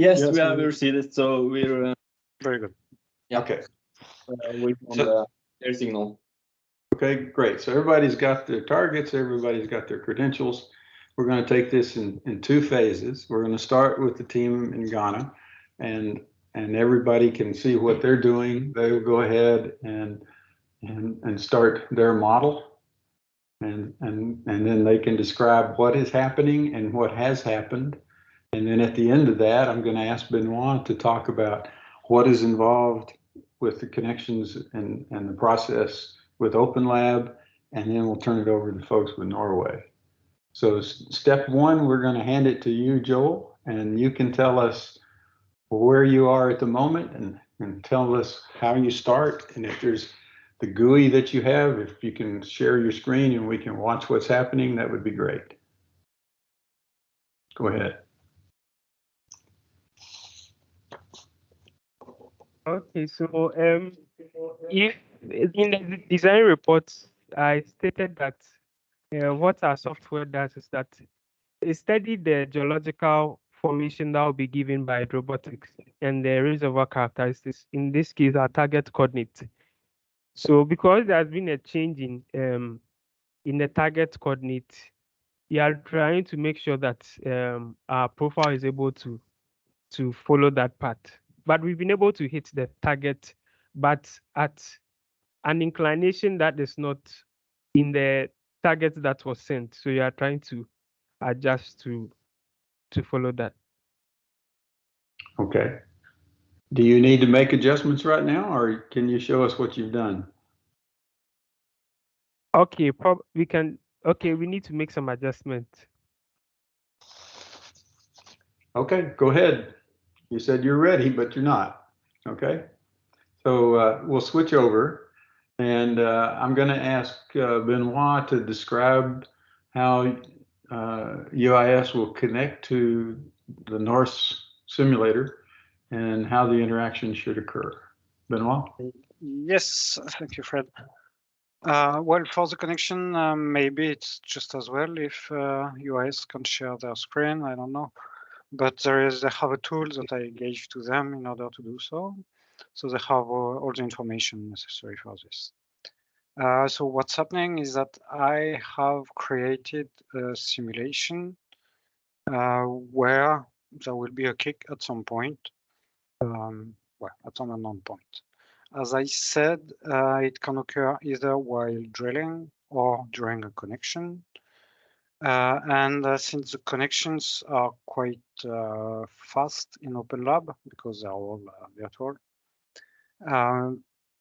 Yes, we have received it, so we're very good. Yeah. Okay. Waiting on the air signal. Okay, great. So everybody's got their targets, everybody's got their credentials. We're going to take this in two phases. We're going to start with the team in Ghana, and everybody can see what they're doing. They will go ahead and start their model, and then they can describe what is happening and what has happened. And then at the end of that, I'm going to ask Benoit to talk about what is involved with the connections and the process with OpenLab, and then we'll turn it over to folks with Norway. So step one, we're going to hand it to you, Joel, and you can tell us where you are at the moment and tell us how you start, and if there's the GUI that you have, if you can share your screen and we can watch what's happening, that would be great. Go ahead. Okay, so if in the design reports, I stated that what our software does is that it studies the geological formation that will be given by Drillbotics and the reservoir characteristics, in this case, our target coordinate. So because there has been a change in the target coordinate, we are trying to make sure that our profile is able to follow that path. But we've been able to hit the target, but at an inclination that is not in the target that was sent. So you are trying to adjust to follow that. Okay. Do you need to make adjustments right now, or can you show us what you've done? Okay, we can. Okay, we need to make some adjustments. Okay, go ahead. You said you're ready, but you're not. Okay. So we'll switch over, and I'm going to ask Benoit to describe how UIS will connect to the Norce simulator and how the interaction should occur. Benoit? Yes, thank you, Fred. Well, for the connection, maybe it's just as well if UIS can share their screen, I don't know. But they have a tool that I gave to them in order to do so. So they have all the information necessary for this. So what's happening is that I have created a simulation where there will be a kick at some point, well, at some unknown point. As I said, it can occur either while drilling or during a connection. Since the connections are quite fast in OpenLab, because they're all virtual,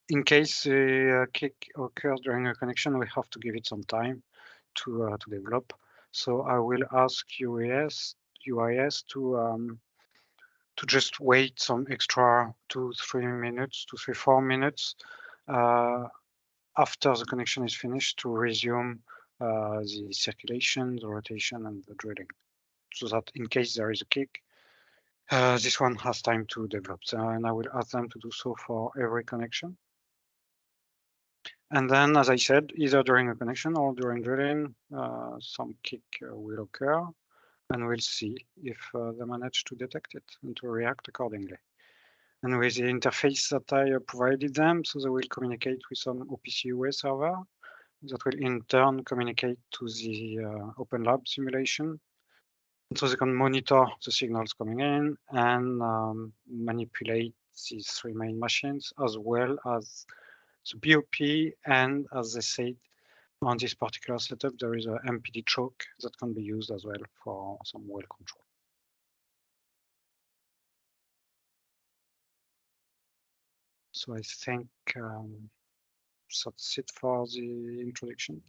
in case a kick occurs during a connection, we have to give it some time to develop. So I will ask UIS to just wait some extra 2-3 minutes, 2-4 minutes after the connection is finished to resume the circulation, the rotation, and the drilling, so that in case there is a kick, this one has time to develop. And I will ask them to do so for every connection. And then, as I said, either during a connection or during drilling, some kick will occur, and we'll see if they manage to detect it and to react accordingly. And with the interface that I provided them, so they will communicate with some OPC UA server that will in turn communicate to the OpenLab simulation. So they can monitor the signals coming in and manipulate these 3 main machines, as well as the BOP. And as they said, on this particular setup, there is a MPD choke that can be used as well for some well control. So I think that's it for the introduction.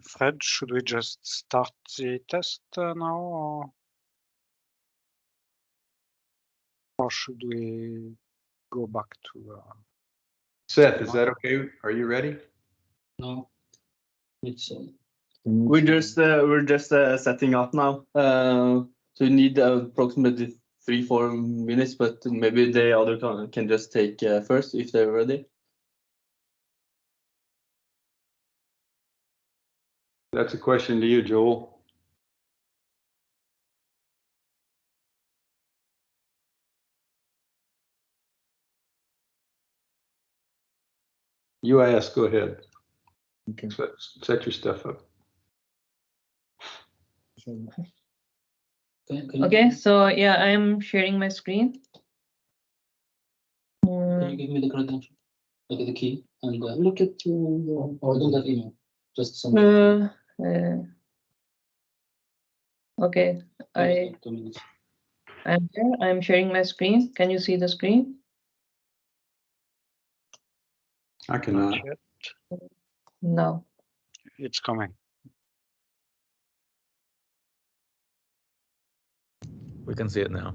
Fred, should we just start the test now, or should we go back to? Seth, is that okay? Are you ready? No, it's we're just setting up now. So you need approximately 3-4 minutes, but maybe the other can just take first if they're ready. That's a question to you, Joel. You ask, go ahead. Okay. Set your stuff up. Okay, so yeah, I'm sharing my screen. Can you give me the credential? Like the key and look at or do that email. Just some. Okay, I'm here. I'm sharing my screen. Can you see the screen? I cannot. Not yet. No. It's coming. We can see it now.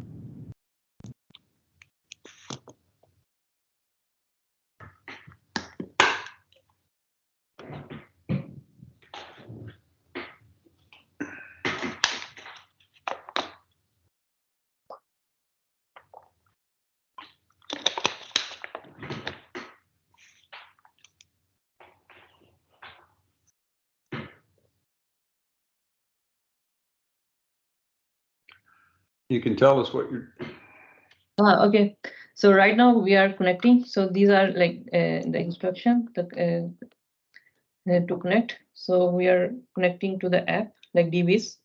You can tell us what you're. Okay, so right now we are connecting. So these are like the instruction to connect. So we are connecting to the app like DBs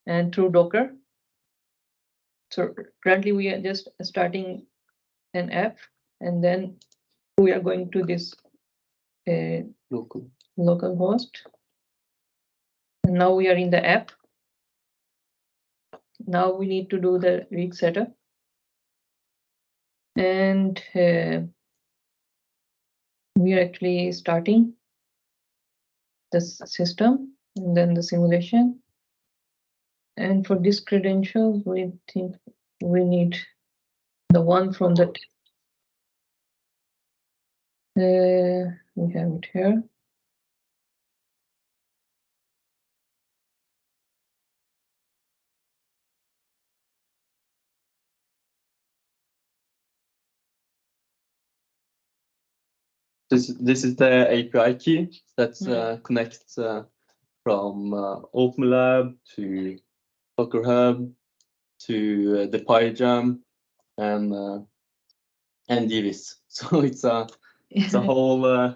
and through Docker. So currently we are just starting an app, and then we are going to this local host. And now we are in the app. Now we need to do the rig setup. And we are actually starting the system and then the simulation. And for this credentials, we think we need the one from the we have it here. This is the API key that connects from OpenLab to Docker Hub to the PyJam and DVs. So it's a whole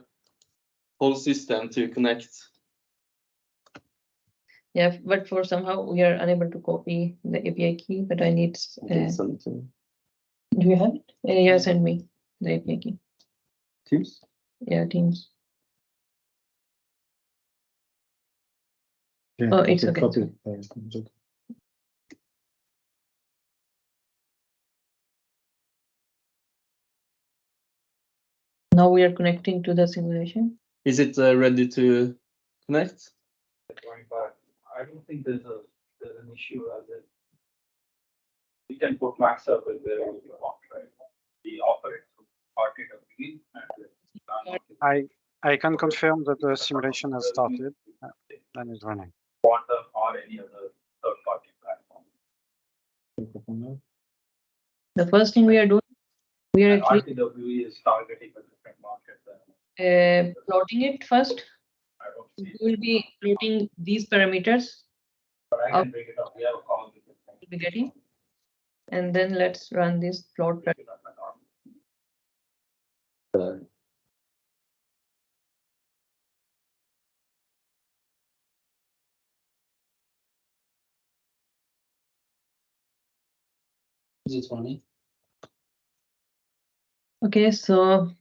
system to connect. Yeah, but for somehow we are unable to copy the API key, but I need. Something. Do you have it? Yeah, send me the API key. Teams. Yeah, Teams. Yeah, oh, it's okay. Copy. Now we are connecting to the simulation. Is it ready to connect? I don't think there's an issue as it. We can put max up with the right? The operate RTW and I can confirm that the simulation has started and is running. Quantum or any other third-party platform. The first thing we are doing, we are actually RTW is targeting a different market than plotting it first. I don't We see. will be plotting these parameters. But I can break it up. We have a call with We'll be getting, and then let's run this plot. Is it running? Okay, so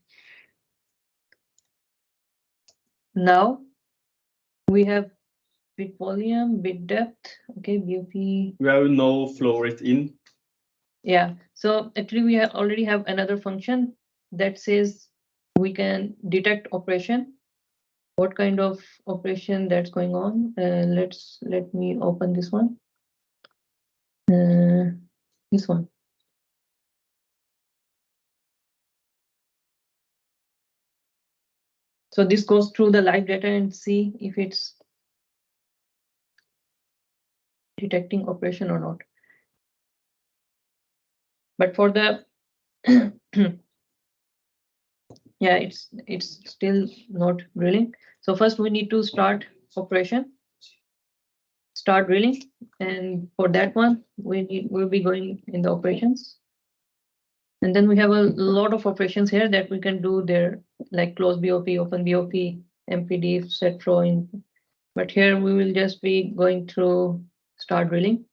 now we have bit volume, bit depth. Okay, BOP. We have no flow rate in. Yeah, so actually we already have another function that says we can detect operation. What kind of operation that's going on? Let me open this one. This one. So this goes through the live data and see if it's detecting operation or not. But for the Yeah, it's still not drilling. So first we need to start operation, start drilling, and for that one we'll be going in the operations. And then we have a lot of operations here that we can do there, like close BOP, open BOP, MPD, set throw in. But here we will just be going through start drilling.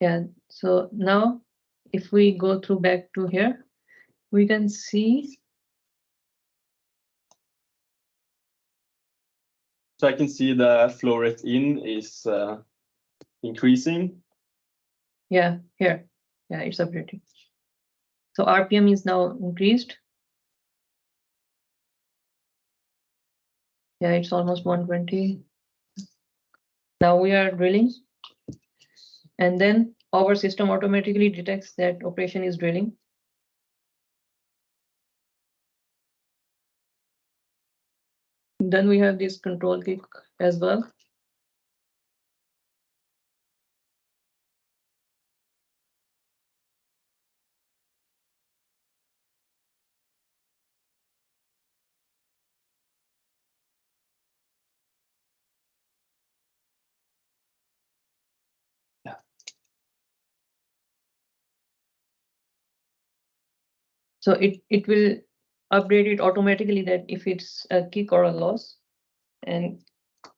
Yeah, so now if we go through back to here, we can see. So I can see the flow rate in is increasing. Yeah, here. Yeah, it's updating. So RPM is now increased. Yeah, it's almost 120. Now we are drilling. And then our system automatically detects that operation is drilling. Then we have this control kick as well. So it will update it automatically that if it's a kick or a loss. And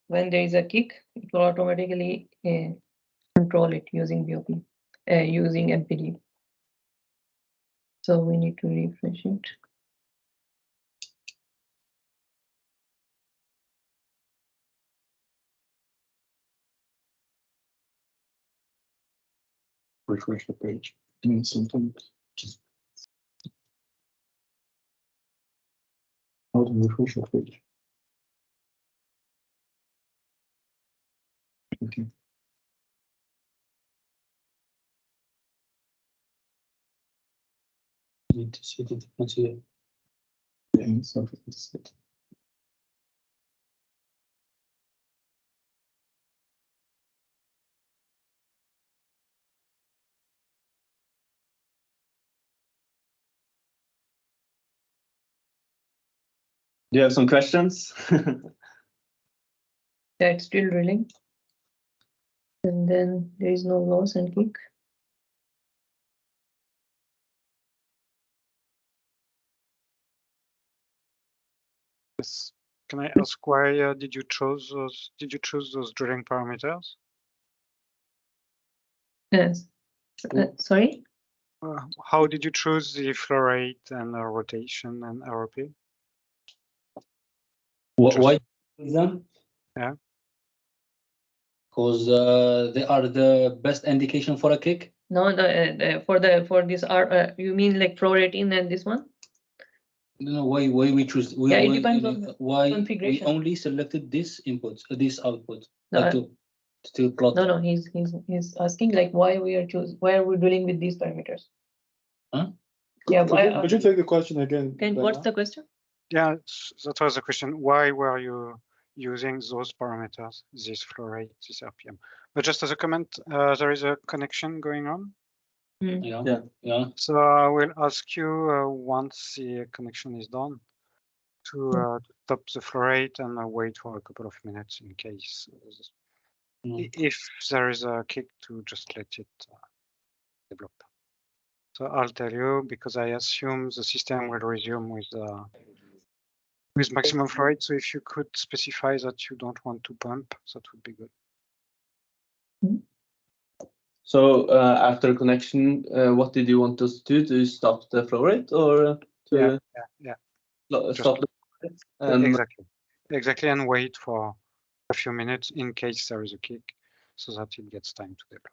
when there is a kick, it will automatically control it using BOP, using MPD. So we need to refresh it. Refresh the page. Doing something. How to refresh the page? Okay. Need to see the difference here. Yeah, so it's it. Do you have some questions? Yeah, it's still drilling. And then there is no loss and kick. Yes. Can I ask why did you choose those drilling parameters? Yes. Sorry? How did you choose the flow rate and rotation and RP? Why them? Yeah. Because they are the best indication for a kick. No, for this R, you mean like flow rate in and this one? No, why we choose? Yeah, it depends on the why configuration. we only selected this input, this output, No, like to still plot. No, he's asking like why we are dealing with these parameters. Huh? Yeah, Could you take the question again? what's the question? Yeah, that was the question. Why were you using those parameters, this flow rate, this RPM? But just as a comment, there is a connection going on. Yeah. So I will ask you once the connection is done to stop the flow rate and wait for a couple of minutes in case if there is a kick to just let it develop. So I'll tell you because I assume the system will resume with maximum flow rate. So if you could specify that you don't want to pump, that would be good. So after connection, what did you want us to do? To stop the flow rate or to stop the flow rate? And Exactly, and wait for a few minutes in case there is a kick, so that it gets time to develop.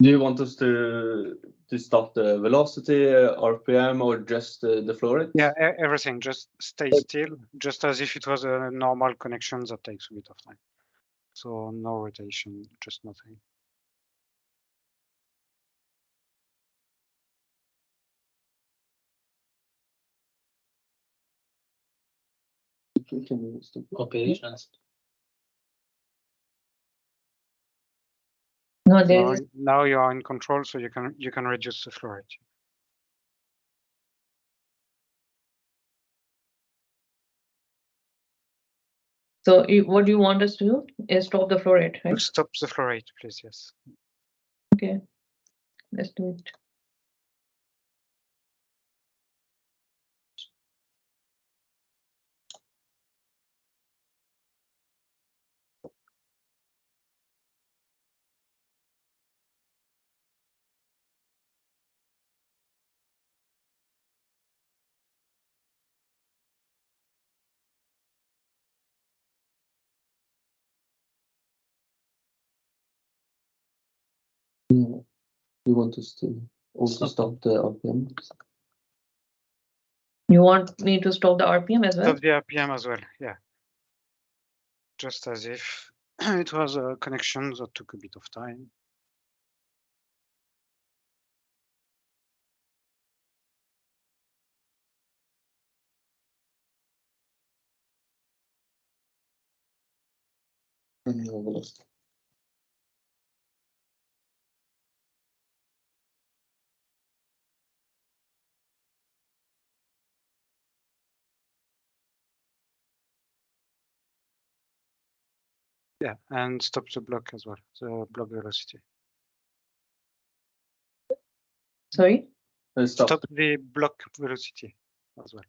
do you want us to stop the velocity, RPM, or just the flow rate? Yeah, everything. Just stay still, just as if it was a normal connection that takes a bit of time. So no rotation, just nothing. Operations. No, there is. Now you are in control, so you can reduce the flow rate. So what you want us to do is stop the flow rate, right? Stop the flow rate, please. Yes. Okay, let's do it. You want us to also stop the RPM? You want me to stop the RPM as well? Stop the RPM as well. Yeah. Just as if it was a connection that took a bit of time. Yeah, and stop the block as well, the block velocity. Sorry? Stop the block velocity as well.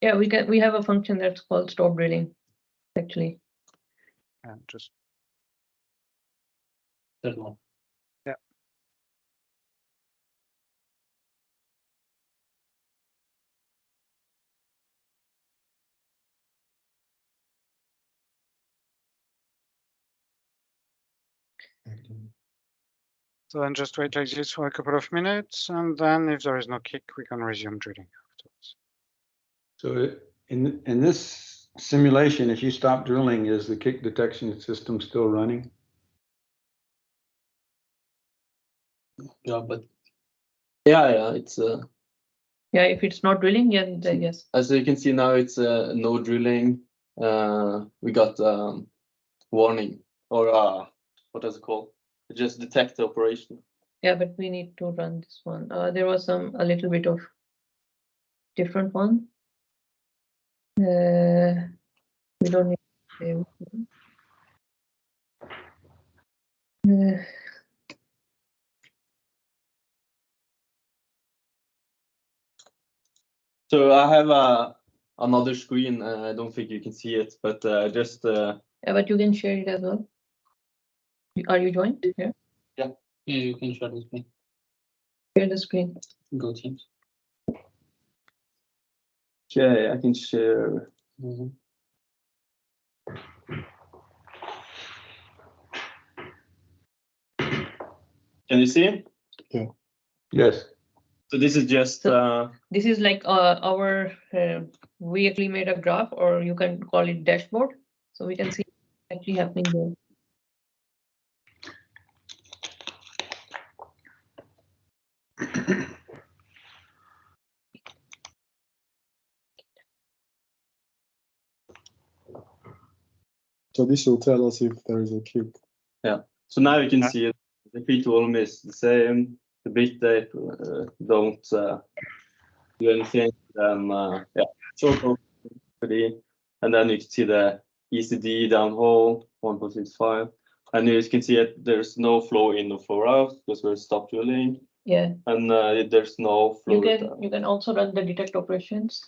Yeah, we have a function that's called stop drilling, actually. And just That one. yeah. So then just wait like this for a couple of minutes, and then if there is no kick, we can resume drilling afterwards. So in this simulation, if you stop drilling, is the kick detection system still running? Yeah, but yeah, it's Yeah, if it's not drilling, yeah, then yes. as you can see now, it's no drilling. We got warning or what does it called? Just detect the operation. Yeah, but we need to run this one. There was a little bit of different one. We don't need to So I have another screen. I don't think you can see it, but just yeah, but you can share it as well. Are you joined? Yeah. Yeah, you can share with me. Share the screen. Go Teams. okay. I can share. Can you see? Yes. So this is just This is like our we actually made a graph, or you can call it dashboard, so we can see what's actually happening there. So this will tell us if there is a kick. yeah. So now you can see it. The feed volume is the same. The bit tape don't do anything. Then yeah, short and then you can see the ECD downhole 1.65, and you can see it. There's no flow in or flow out because we're stop drilling. Yeah. And there's no flow. You can also run the detect operations.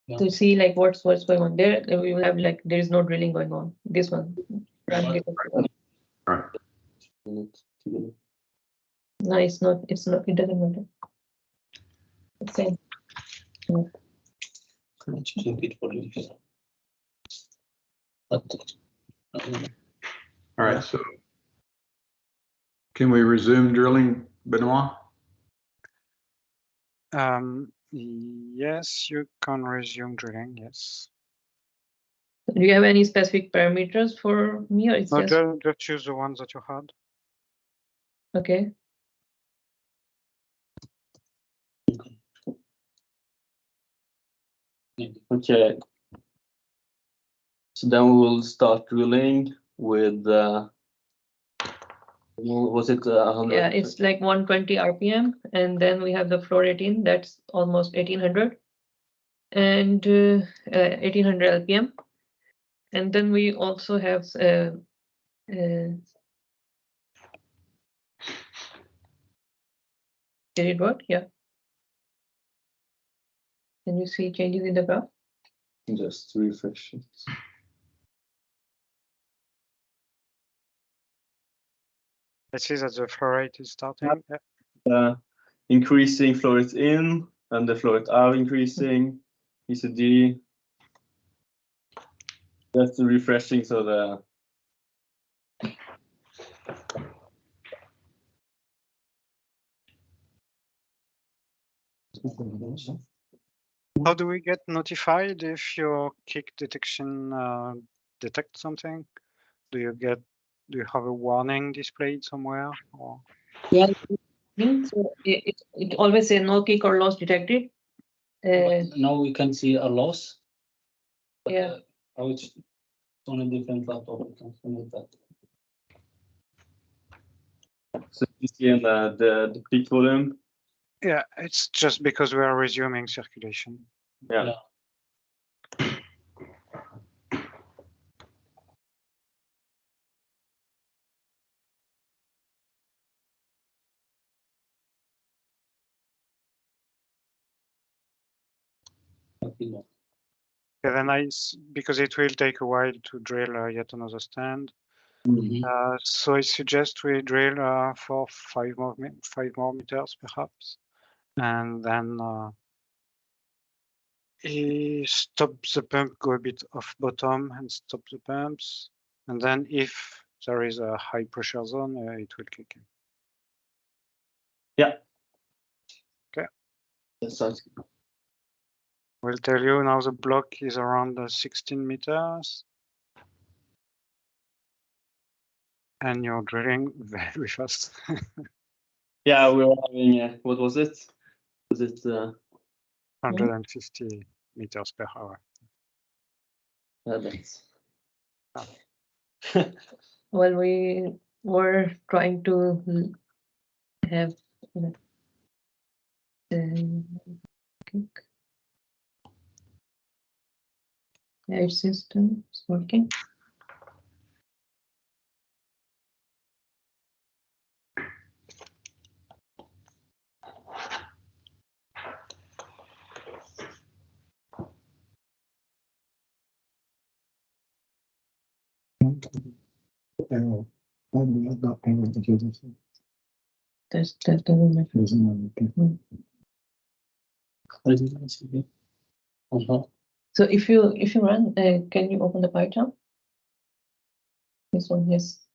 Yeah. To see like what's going on there. We will have like there is no drilling going on. This one. Run detect. Right. No, it's not. It's not. It doesn't matter. It's same. Can I change the feed volume here? All right. So can we resume drilling, Benoit? Yes, you can resume drilling. Yes. Do you have any specific parameters for me, or it's No, just just choose the ones that you had. okay? Okay. So then we will start drilling with Was it 100? Yeah, it's like 120 RPM, and then we have the floor 18, that's almost 1800, and 1800 LPM. And then we also have did it work? Yeah. Can you see changes in the graph? Just refresh it. I see that the flow rate is starting. Yeah. Increasing flow rate in and the flow rate out increasing. ECD. That's refreshing, so the How do we get notified if your kick detection detects something? Do you have a warning displayed somewhere? Or Yeah. So it always say no kick or loss detected. Now we can see a loss. But, Yeah. How it's on a different laptop. We can submit that. so you see in the peak volume. yeah, it's just because we are resuming circulation. Yeah. Yeah, then because it will take a while to drill yet another stand. So I suggest we drill for 5 more meters perhaps, and then stop the pump, go a bit off bottom and stop the pumps, and then if there is a high pressure zone, it will kick in. Yeah. Okay. That sounds good. We'll tell you now the block is around 16 meters. And you're drilling very fast. Yeah, we were having what was it? Was it 150 meters per hour. that's Well, we were trying to have air system is working. Error. Not error because That doesn't matter. doesn't matter. So if you run, can you open the Python? This one, yes.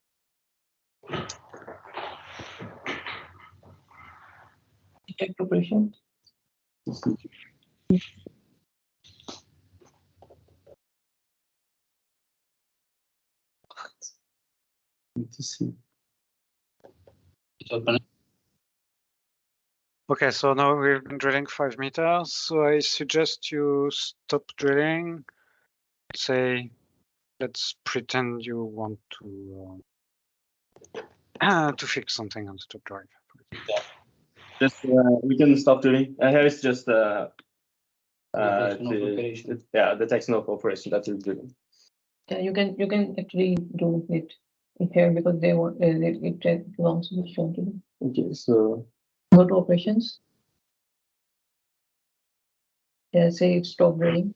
Detect operation. Need to see. Okay, so now we've been drilling 5 meters. So I suggest you stop drilling. Say, let's pretend you want to fix something on the top drive. just we can stop doing. Here is just Detection of operation. yeah, detection of operation that you're doing. Yeah, you can actually do it here because they want it belongs to be shown to them. Okay, so Go to operations. Yeah, say stop drilling.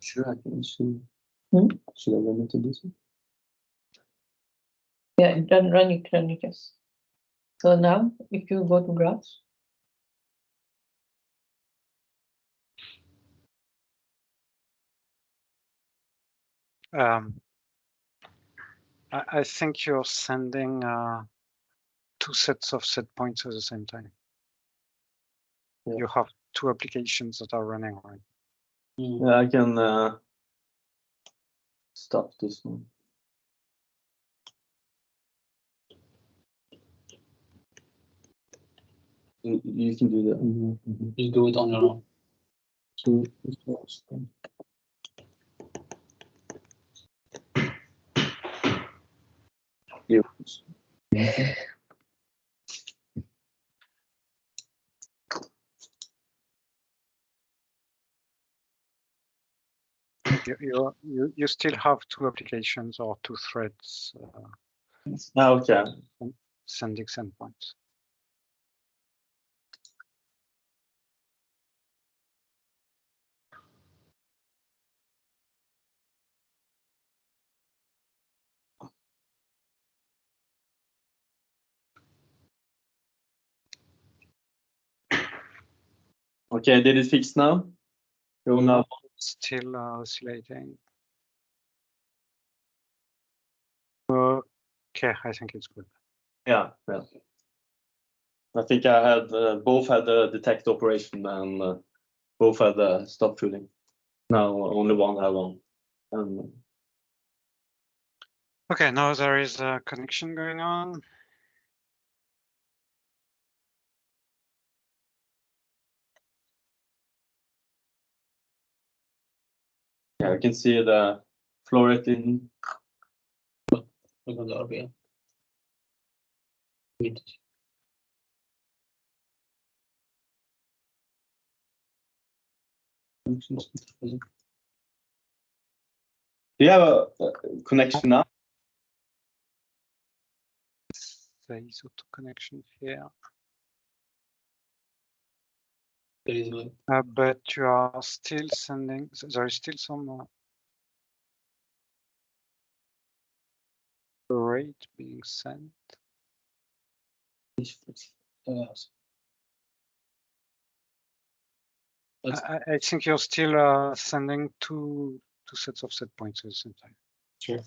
sure I can see. Hmm? Should I run into this one? Yeah, run it, yes. So now if you go to graphs. I think you're sending 2 sets of set points at the same time. Yeah. You have 2 applications that are running, right? Yeah, I can stop this one. you can do that. You do it on your own. So, You still have two applications or two threads Okay. sending endpoints. Okay, did it fix now? Go now. Still oscillating. Okay, I think it's good. Yeah. I think I had both had the detect operation and both had the stop tooling. Now only one have one. Okay, now there is a connection going on. Yeah, I can see the flow rate in. Look at the RPM. Do you have a connection now? There is auto connection here. There is one. But you are still sending, there is still some rate being sent. I think you're still sending two sets of set points at the same time. Sure.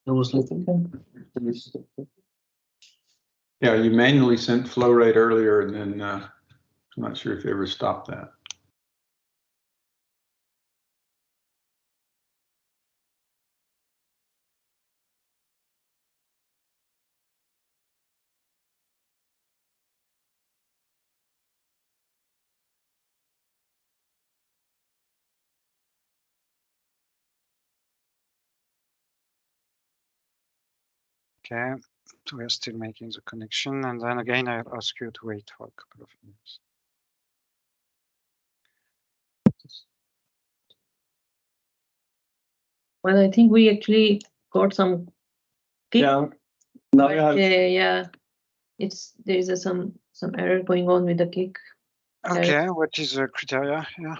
There was nothing. Yeah, you manually sent flow rate earlier, and then I'm not sure if you ever stopped that. Okay, so we are still making the connection, and then again I'll ask you to wait for a couple of minutes. Well, I think we actually got some kick. Yeah. Now But, you have. yeah, there is some error going on with the kick. Okay, what is the criteria here?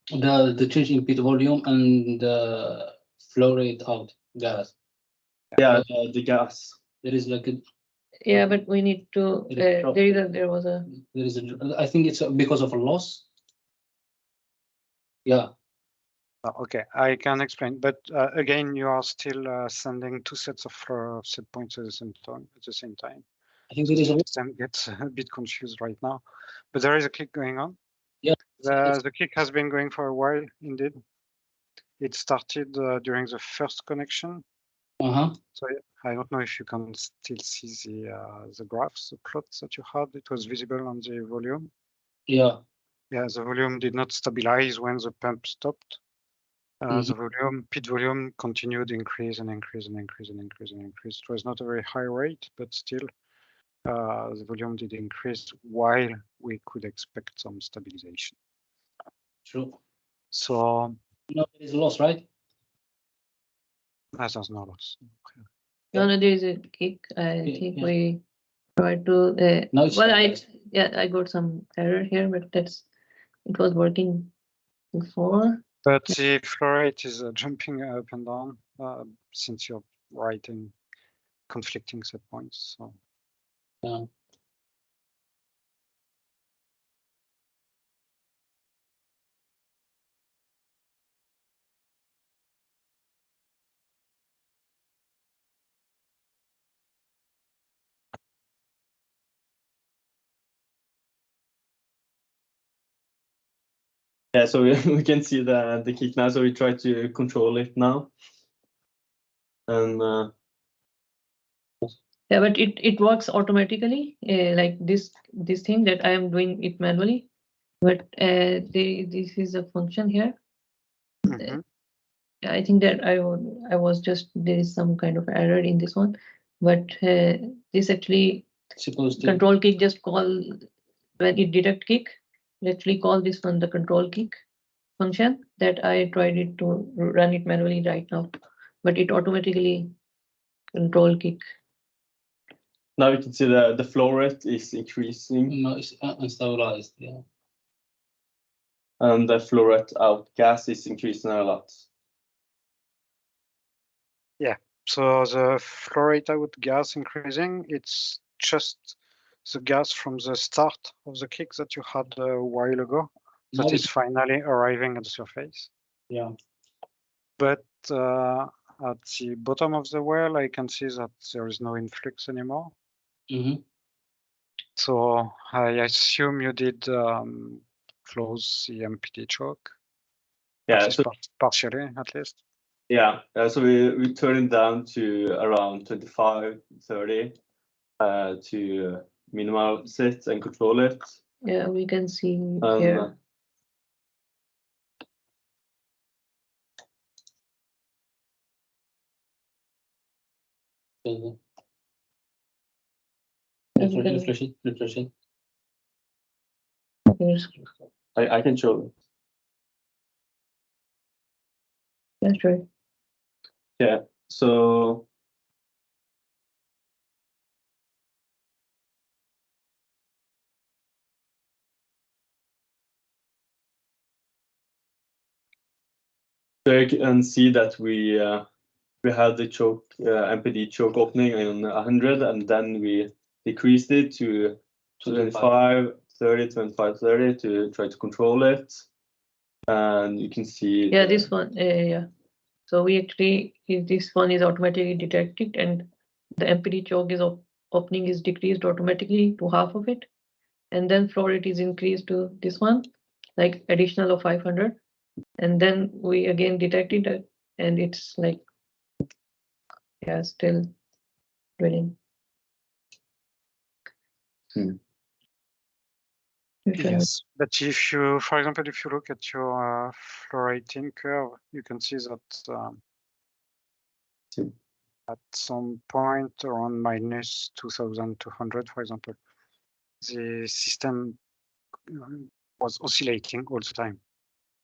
The change in pit volume and the flow rate out gas. Yeah, the gas. There is like a Yeah, but we need to. There is I think it's because of a loss. Yeah. Okay, I can explain, but again, you are still sending two sets of set points at the same time. I think there is a system gets a bit confused right now, but there is a kick going on. Yeah. The kick has been going for a while, indeed. It started during the first connection. So I don't know if you can still see the graphs, the plots that you had. It was visible on the volume. Yeah. Yeah, the volume did not stabilize when the pump stopped. The pit volume continued increase and increase and increase and increase and increase. It was not a very high rate, but still the volume did increase while we could expect some stabilization. True. So no, there is a loss, right? There's no loss. Okay. No, there is a kick. I think we tried to. No, it's well, I got some error here, but it was working before. But the flow rate is jumping up and down since you're writing conflicting set points. So. Yeah. Yeah, so we can see the kick now. So we try to control it now. And Yeah, but it works automatically, like this thing that I am doing it manually. But this is a function here. Mhm. I think that I was just, there is some kind of error in this one, but this actually Supposed to. control kick just call when it detect kick. It actually call this one the control kick function that I tried it to run it manually right now, but it automatically control kick. now you can see the flow rate is increasing, No, it's unstabilized. Yeah. and the flow rate out gas is increasing a lot. So the flow rate out gas increasing, it's just the gas from the start of the kick that you had a while ago that Now is finally arriving at the surface. Yeah. But at the bottom of the well, I can see that there is no influx anymore. Mm-hmm. So I assume you did close the MPD choke. Yeah, So partially at least. Yeah, so we turn it down to around 25, 30 to minimize it and control it. Yeah, we can see And here. Refresh it. Here's- I can show it. That's right. Yeah, so you can see that we had the choke MPD choke opening in 100, and then we decreased it to 25, 30, 25, 30 to try to control it. And you can see Yeah, this one. Yeah. So we actually, this one is automatically detected, and the MPD choke is opening is decreased automatically to half of it, and then flow rate is increased to this one, like additional of 500, and then we again detected it, and it's like, yeah, still drilling. Yes, but if you, for example, if you look at your flow rating curve, you can see that at some point around minus 2200, for example, the system was oscillating all the time.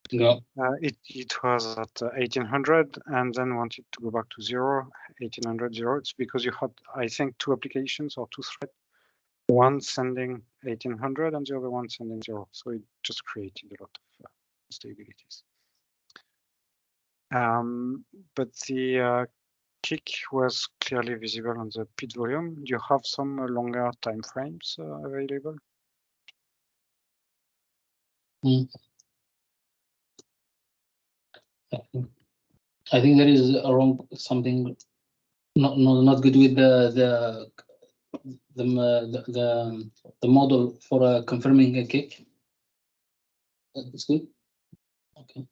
Yeah. It was at 1800 and then wanted to go back to 0, 1800, 0. It's because you had, I think, two applications or two threads, one sending 1800 and the other one sending 0. So it just created a lot of instabilities. But the kick was clearly visible on the pit volume. Do you have some longer time frames available? I think there is around something not good with the model for confirming a kick. That's good. Okay.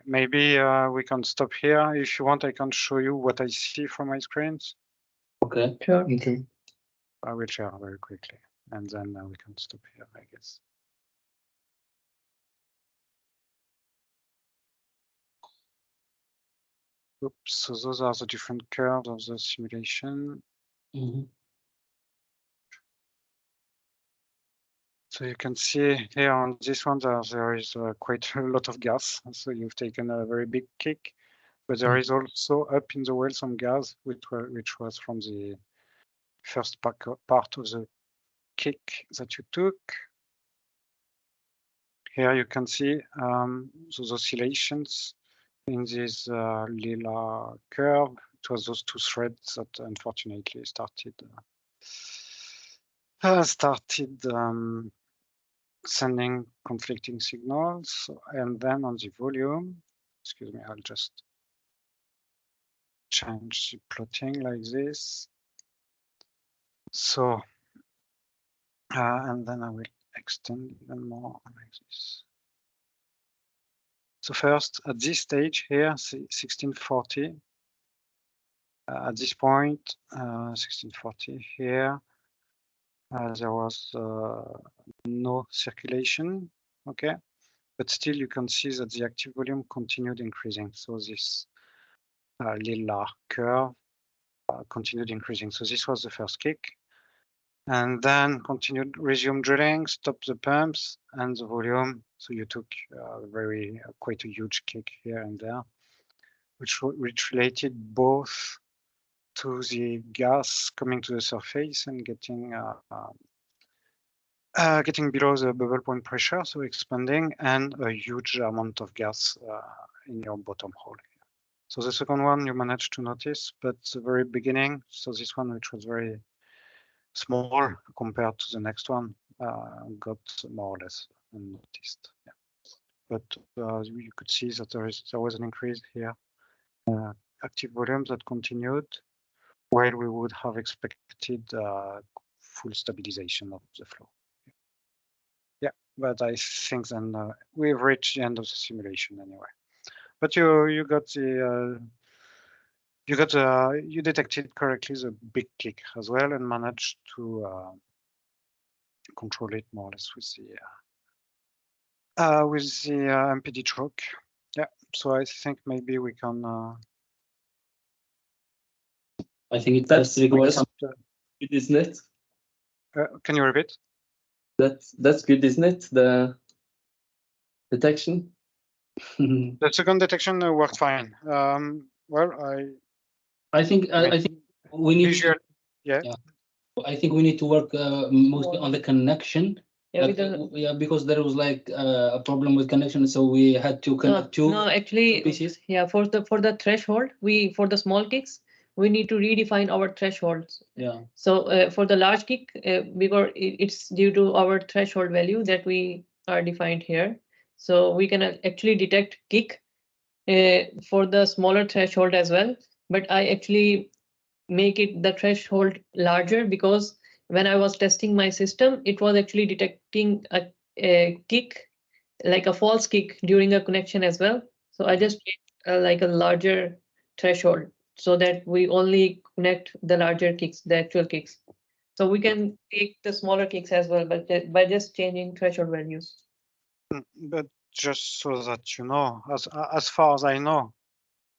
Maybe we can stop here. If you want, I can show you what I see from my screens. Okay. Sure. Okay. I will share very quickly, and then we can stop here, I guess. Oops, so those are the different curves of the simulation. Mm-hmm. So you can see here on this one, there is quite a lot of gas. So you've taken a very big kick, but there is also up in the well some gas, which was from the first part of the kick that you took. Here you can see those oscillations in this lila curve. It was those two threads that unfortunately started sending conflicting signals. And then on the volume, excuse me, I'll just change the plotting like this. So And then I will extend even more like this. So first, at this stage here, 1640. At this point, 1640 here, there was no circulation, okay? But still you can see that the active volume continued increasing. So this little curve continued increasing. So this was the first kick. And then continued, resume drilling, stop the pumps and the volume. So you took quite a huge kick here and there, which related both to the gas coming to the surface and getting below the bubble point pressure, so expanding, and a huge amount of gas in your bottom hole. So the second one you managed to notice, but the very beginning, so this one, which was very small compared to the next one, got more or less unnoticed. Yeah. But you could see that there was an increase here, active volumes that continued, while we would have expected full stabilization of the flow. Yeah, but I think then we've reached the end of the simulation anyway. But you detected correctly the big kick as well and managed to control it more or less with the MPD choke. Yeah, so I think maybe we can. I think that's requires. Good, isn't it? Can you repeat? That's good, isn't it? The detection. The second detection worked fine. Well, I think we need. Yeah. I think we need to work mostly on the connection. Yeah, because there was like a problem with connection, so we had to connect two. No, actually, pieces. Yeah, for the threshold, for the small kicks, we need to redefine our thresholds. Yeah. So for the large kick, because it's due to our threshold value that we are defined here. So we can actually detect kick for the smaller threshold as well. But I actually make it the threshold larger because when I was testing my system, it was actually detecting a kick, like a false kick during a connection as well. So I just made like a larger threshold so that we only connect the larger kicks, the actual kicks. So we can take the smaller kicks as well, but by just changing threshold values. But just so that you know, as far as I know,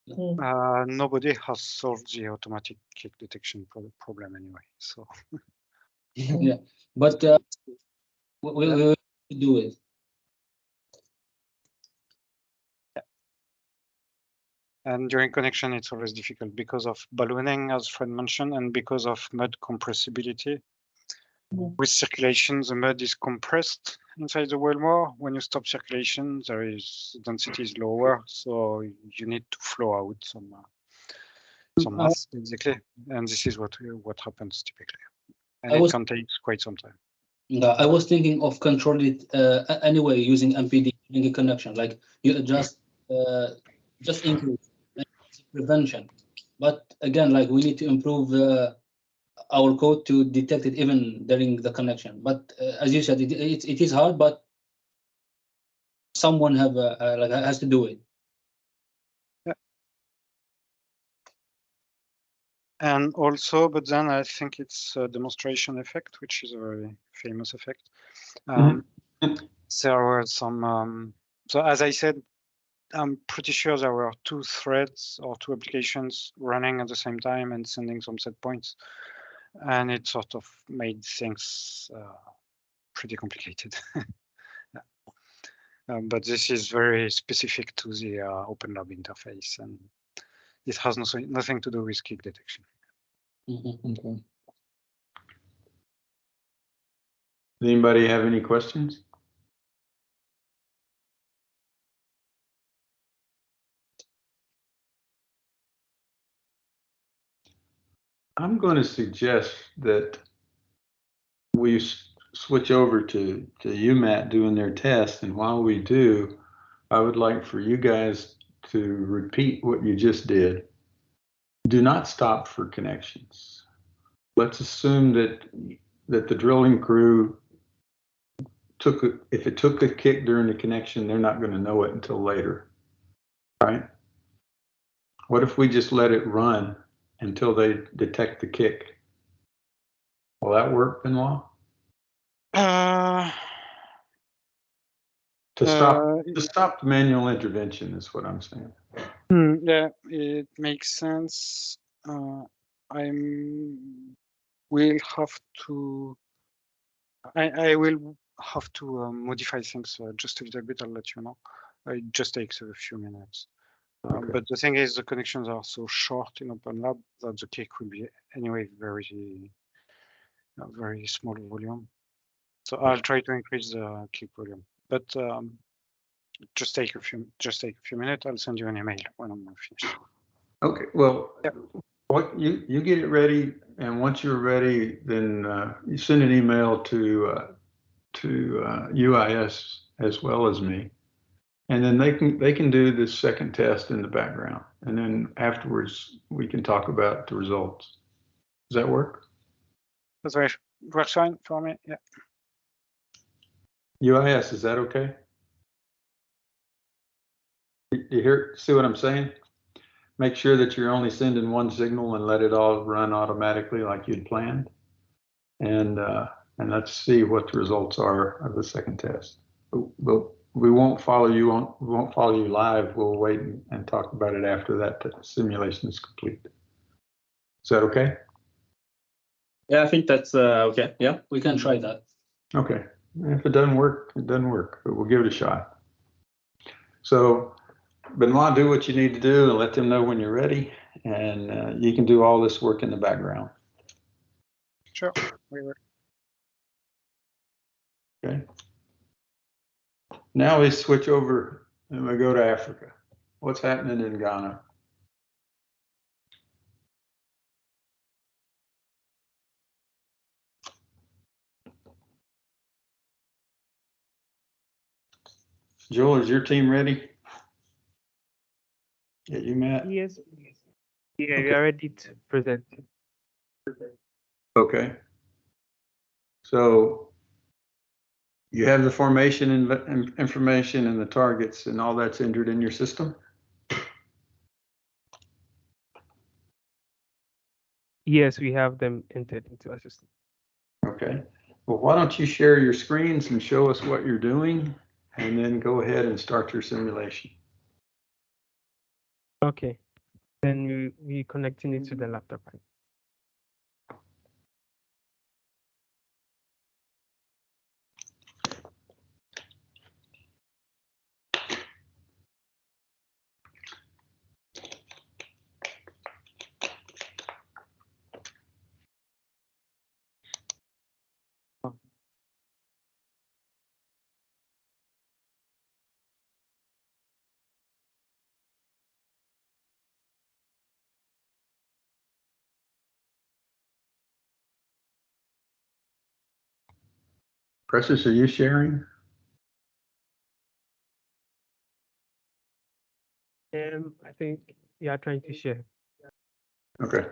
nobody has solved the automatic kick detection problem anyway. So yeah, but we'll do it. And during connection, it's always difficult because of ballooning, as Fred mentioned, and because of mud compressibility. With circulation, the mud is compressed inside the well more. When you stop circulation, density is lower, so you need to flow out some mass basically, and this is what happens typically, and it can take quite some time. Yeah, I was thinking of control it anyway using MPD in the connection, like you just increase prevention, but again, like we need to improve our code to detect it even during the connection. But as you said, it is hard, but someone has to do it. Yeah. And also, but then I think it's a demonstration effect, which is a very famous effect. There were some. So as I said, I'm pretty sure there were two threads or two applications running at the same time and sending some set points, and it sort of made things pretty complicated. But this is very specific to the OpenLab interface, and it has nothing to do with kick detection. Okay. Anybody have any questions? I'm going to suggest that we switch over to UMaT doing their test, and while we do, I would like for you guys to repeat what you just did. Do not stop for connections. Let's assume that that the drilling crew if it took a kick during the connection, they're not going to know it until later, right? What if we just let it run until they detect the kick? Will that work, Benoit? To stop the manual intervention is what I'm saying. Yeah, it makes sense. Will have to. I will have to modify things just a little bit. I'll let you know. It just takes a few minutes. Okay. But the thing is, the connections are so short in OpenLab that the kick will be anyway very small volume. So I'll try to increase the kick volume, but just take a few minutes. I'll send you an email when I'm finished. Okay. Well, yeah. What you get it ready, and once you're ready, then you send an email to UIS as well as me, and then they can do this second test in the background, and then afterwards we can talk about the results. Does that work? That's very works fine for me. Yeah. UIS, is that okay? You see what I'm saying? Make sure that you're only sending one signal and let it all run automatically like you'd planned, and let's see what the results are of the second test. But we won't follow you live. We'll wait and talk about it after that simulation is complete. Is that okay? Yeah, I think that's okay. Yeah, We can try that. Okay. If it doesn't work, it doesn't work, but we'll give it a shot. So, Benoit, do what you need to do and let them know when you're ready, and you can do all this work in the background. Sure. We will. Okay. Now we switch over and we go to Africa. What's happening in Ghana? Joel, is your team ready? Yeah, UMaT? Yes. Yeah, Okay. we are ready to present. Okay. So you have the formation information and the targets, and all that's entered in your system? Yes, we have them entered into our system. Okay. Well, why don't you share your screens and show us what you're doing, and then go ahead and start your simulation. Okay. Then we connecting it to the laptop. Precious, are you sharing? I think you are trying to share. Okay.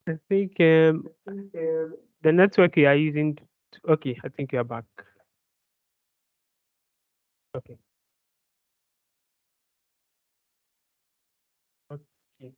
I think the network you are using. Okay, I think you are back. Okay. Okay.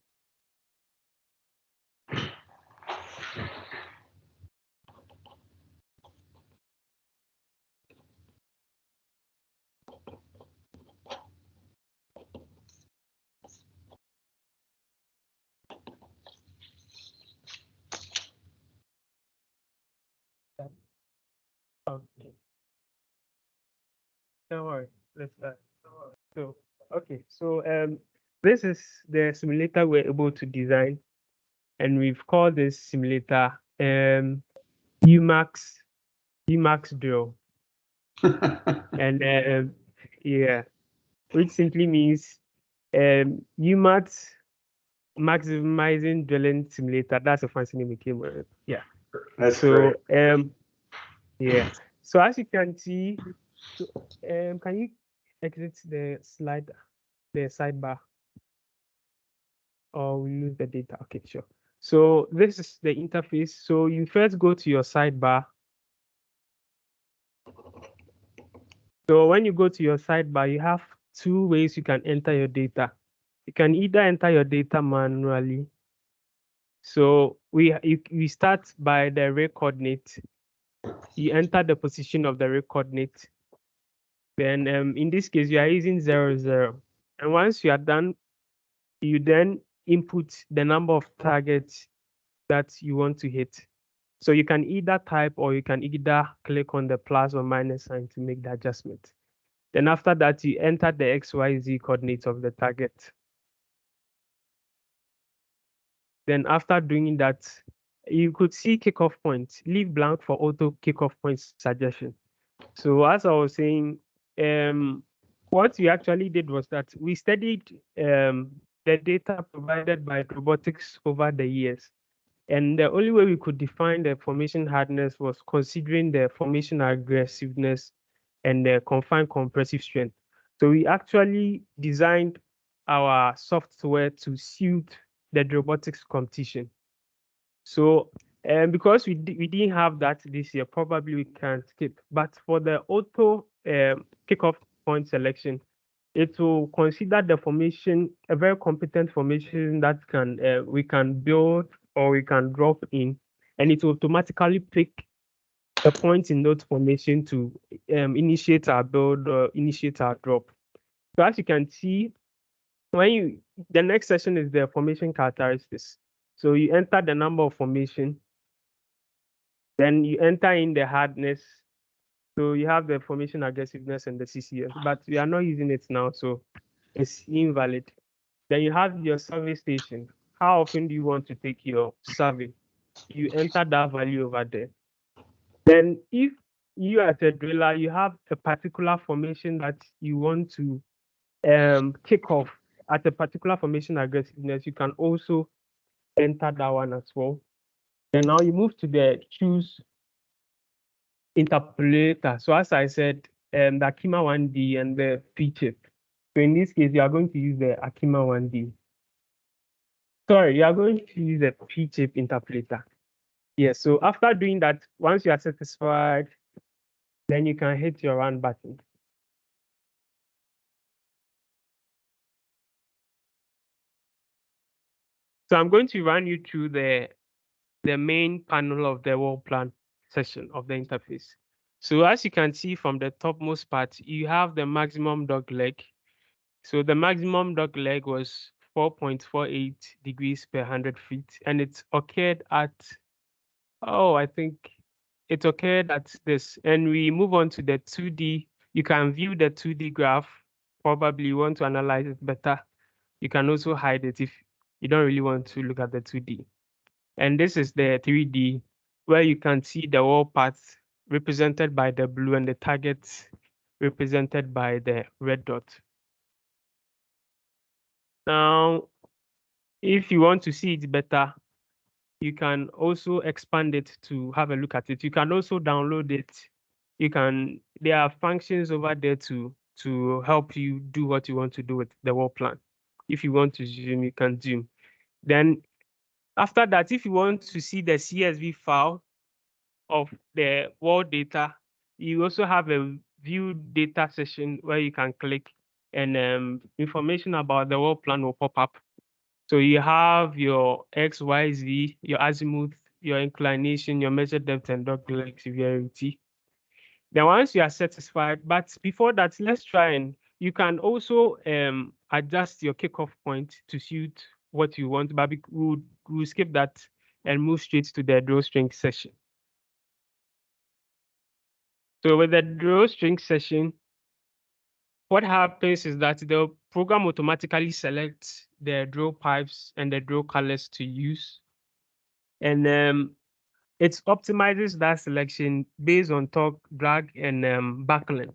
Don't worry. Let's start. So, okay. So, this is the simulator we're able to design, and we've called this simulator UMax drill, and yeah, which simply means UMaT maximizing drilling simulator. That's a fancy name we came with. Yeah. That's So great. yeah. So as you can see, so, can you exit the slide, the sidebar, or we lose the data? Okay, sure. So this is the interface. So you first go to your sidebar. So when you go to your sidebar, you have two ways you can enter your data. You can either enter your data manually. So we start by the ray coordinate. You enter the position of the ray coordinate. Then in this case, you are using 0, 0. And once you are done, you then input the number of targets that you want to hit. So you can either type or you can either click on the plus or minus sign to make the adjustment. Then after that, you enter the XYZ coordinates of the target. Then after doing that, you could see kickoff points. Leave blank for auto kickoff points suggestion. So as I was saying, what we actually did was that we studied the data provided by Drillbotics over the years. And the only way we could define the formation hardness was considering the formation aggressiveness and the confined compressive strength. So we actually designed our software to suit the Drillbotics competition. So because we didn't have that this year, probably we can skip. But for the auto kickoff point selection, it will consider the formation, a very competent formation that can we can build or we can drop in, and it will automatically pick the points in that formation to initiate our build or initiate our drop. So as you can see, when the next session is the formation characteristics. So you enter the number of formation, then you enter in the hardness. So you have the formation aggressiveness and the CCS, but we are not using it now, so it's invalid. Then you have your survey station. How often do you want to take your survey? You enter that value over there. Then if you as a driller, you have a particular formation that you want to kick off at a particular formation aggressiveness, you can also enter that one as well. Then now you move to the choose interpolator. So as I said, the Akima 1D and the P-chip. So in this case, you are going to use the Akima 1D. Sorry, you are going to use the P-chip interpolator. Yes, so after doing that, once you are satisfied, then you can hit your run button. So I'm going to run you through the main panel of the world plan section of the interface. So as you can see from the topmost part, you have the maximum dog leg. So the maximum dog leg was 4.48 degrees per 100 feet, and it occurred at, I think it occurred at this. And we move on to the 2D. You can view the 2D graph. Probably you want to analyze it better. You can also hide it if you don't really want to look at the 2D. And this is the 3D, where you can see the wall path represented by the blue and the targets represented by the red dot. Now, if you want to see it better, you can also expand it to have a look at it. You can also download it. There are functions over there to help you do what you want to do with the wall plan. If you want to zoom, you can zoom. Then after that, if you want to see the CSV file of the wall data, you also have a view data session where you can click and information about the wall plan will pop up. So you have your X, Y, Z, your azimuth, your inclination, your measured depth and dog leg severity. Then once you are satisfied, but before that, let's try and you can also adjust your kickoff point to suit what you want, but we'll skip that and move straight to the drawstring session. So with the drawstring session, what happens is that the program automatically selects the drill pipes and the drill colors to use. And it optimizes that selection based on torque, drag, and buckling.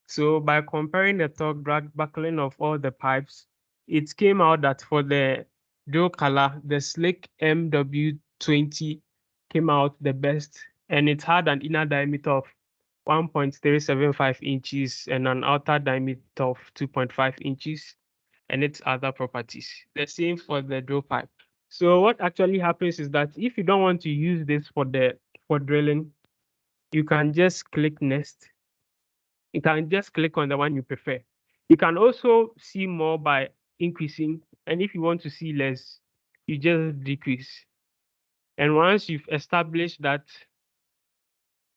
So by comparing the torque, drag, buckling of all the pipes, it came out that for the drill color, the Slick MW20 came out the best, and it had an inner diameter of 1.375 inches and an outer diameter of 2.5 inches, and its other properties. The same for the drill pipe. So what actually happens is that if you don't want to use this for drilling, you can just click next. You can just click on the one you prefer. You can also see more by increasing, and if you want to see less, you just decrease. And once you've established that,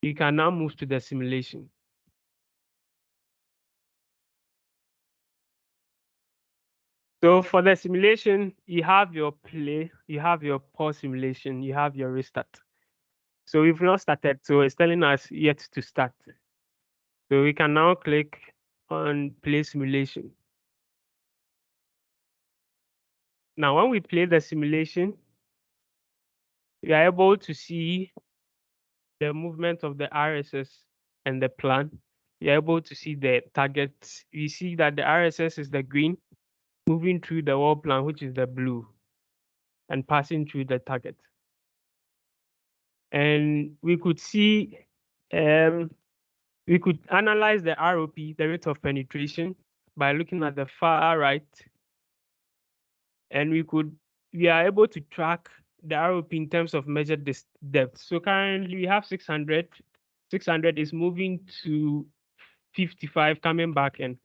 you can now move to the simulation. So for the simulation, you have your play, you have your pause simulation, you have your restart. So we've not started, so it's telling us yet to start. So we can now click on play simulation. Now, when we play the simulation, we are able to see the movement of the RSS and the plan. You're able to see the targets. You see that the RSS is the green, moving through the wall plan, which is the blue, and passing through the target. And we could see, we could analyze the ROP, the rate of penetration, by looking at the far right. And we are able to track the ROP in terms of measured depth. So currently we have 600. 600 is moving to 55, coming back, and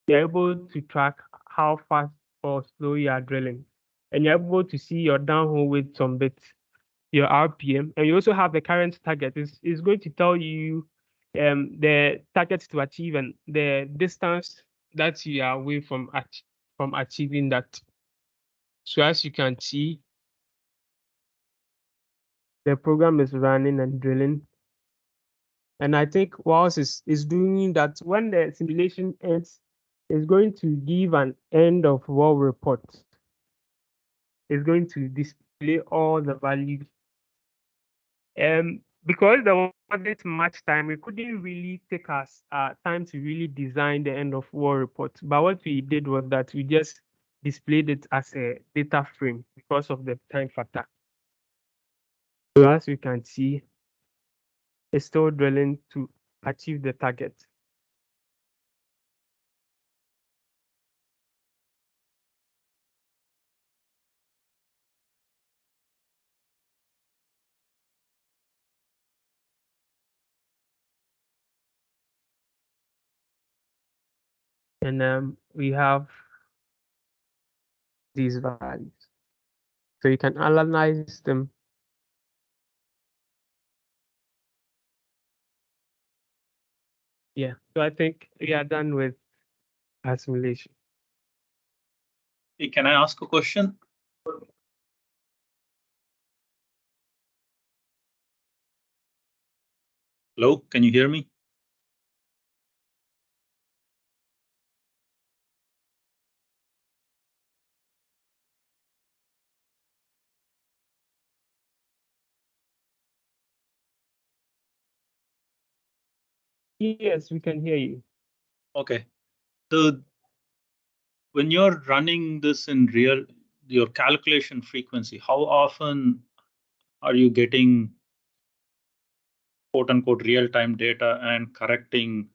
you're able to track how fast or slow you are drilling. And you're able to see your downhole width on bits, your RPM, and you also have the current target. It's going to tell you the targets to achieve and the distance that you are away from achieving that. So as you can see, the program is running and drilling. And I think whilst it's doing that, when the simulation ends, it's going to give an end of well report. It's going to display all the values. Because there wasn't much time, we couldn't really take us time to really design the end of war report. But what we did was that we just displayed it as a data frame because of the time factor. So as you can see, it's still drilling to achieve the target. And we have these values. So you can analyze them. Yeah, so I think we are done with our simulation. Hey, can I ask a question? Hello, can you hear me? Yes, we can hear you. Okay. So when you're running this in your calculation frequency, how often are you getting quote unquote real-time data and correcting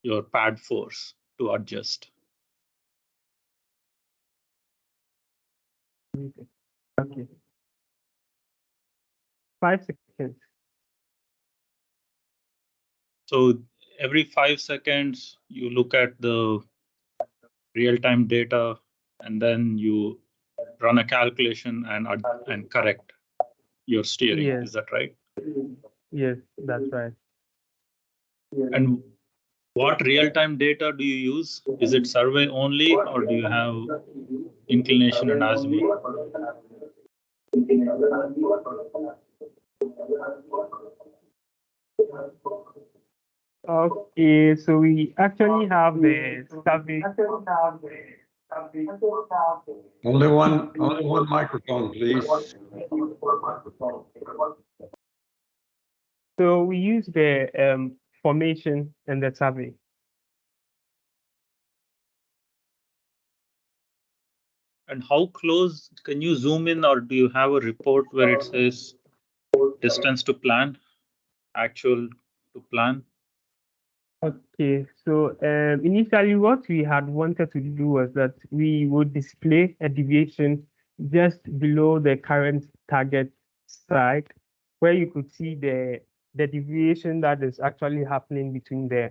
your pad force to adjust? Okay. 5 seconds. So every 5 seconds, you look at the real-time data and then you run a calculation and correct your steering. Yes. Is that right? Yes, that's right. And what real-time data do you use? Is it survey only, or do you have inclination and azimuth? Okay, so we actually have the survey. Only one microphone, please. So we use the formation and the survey. And how close can you zoom in, or do you have a report where it says distance to plan, actual to plan? Okay, so initially what we had wanted to do was that we would display a deviation just below the current target site, where you could see the deviation that is actually happening between the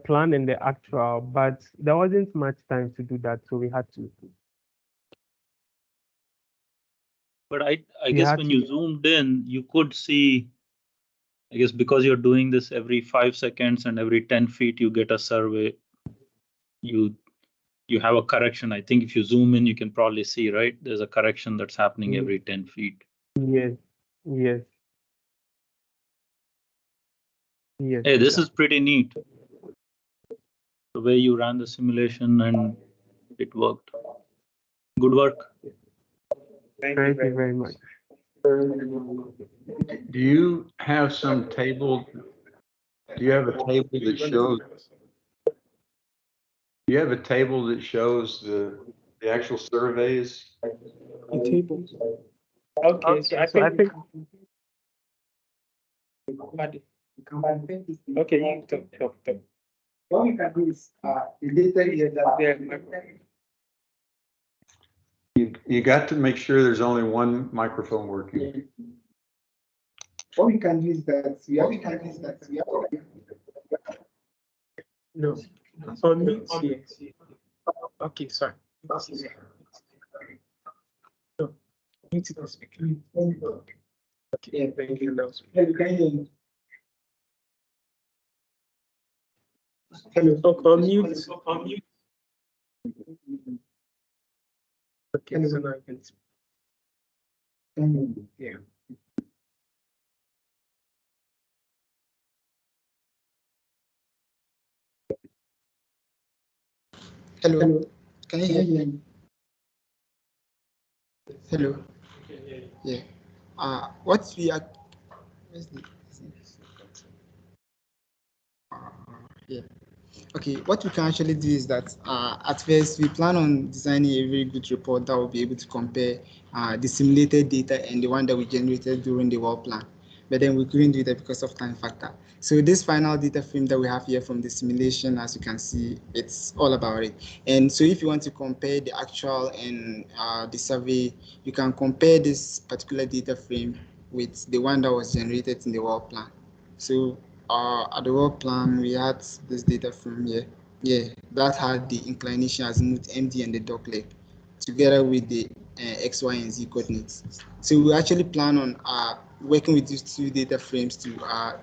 plan and the actual, but there wasn't much time to do that, so we had to. But I We guess had when to- you zoomed in, you could see, I guess because you're doing this every 5 seconds and every 10 feet, you get a survey. You have a correction. I think if you zoom in, you can probably see, right? There's a correction that's happening every 10 feet. Yes, yes. Yes. Hey, this is pretty neat. The way you ran the simulation and it worked. Good work. Thank you very much. Do you have some table? Do you have a table that shows? Do you have a table that shows the actual surveys? Tables. Okay, so I think. Okay, you talk. What we can do is the data here that You got to make sure there's only one microphone working. what we can do is that we have No. On mute here. Okay, sorry. No. Mute the speaker. Okay, thank you. Now. you can hear me. Hello. On mute. Okay, so now I can speak. Yeah. Hello. Can you hear me? Hello. Yeah. What we are. Where's the? Yeah. Okay, what we can actually do is that at first we plan on designing a very good report that will be able to compare the simulated data and the one that we generated during the work plan. But then we couldn't do that because of time factor. So this final data frame that we have here from the simulation, as you can see, it's all about it. And so if you want to compare the actual and the survey, you can compare this particular data frame with the one that was generated in the work plan. So at the work plan, we had this data from here. Yeah, that had the inclination azimuth MD and the dock leg together with the X, Y, and Z coordinates. So we actually plan on working with these two data frames to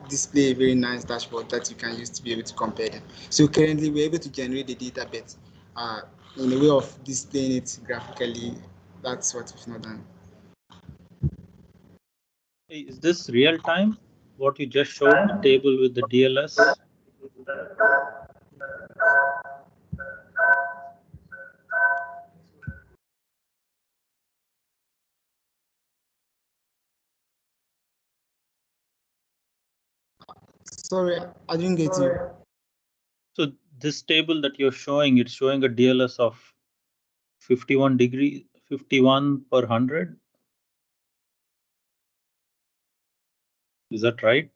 display a very nice dashboard that you can use to be able to compare them. So currently we're able to generate the data, but in a way of displaying it graphically, that's what we've not done. Hey, is this real time? What you just showed, the table with the DLS? Sorry, I didn't get you. So this table that you're showing, it's showing a DLS of 51 per 100. Is that right?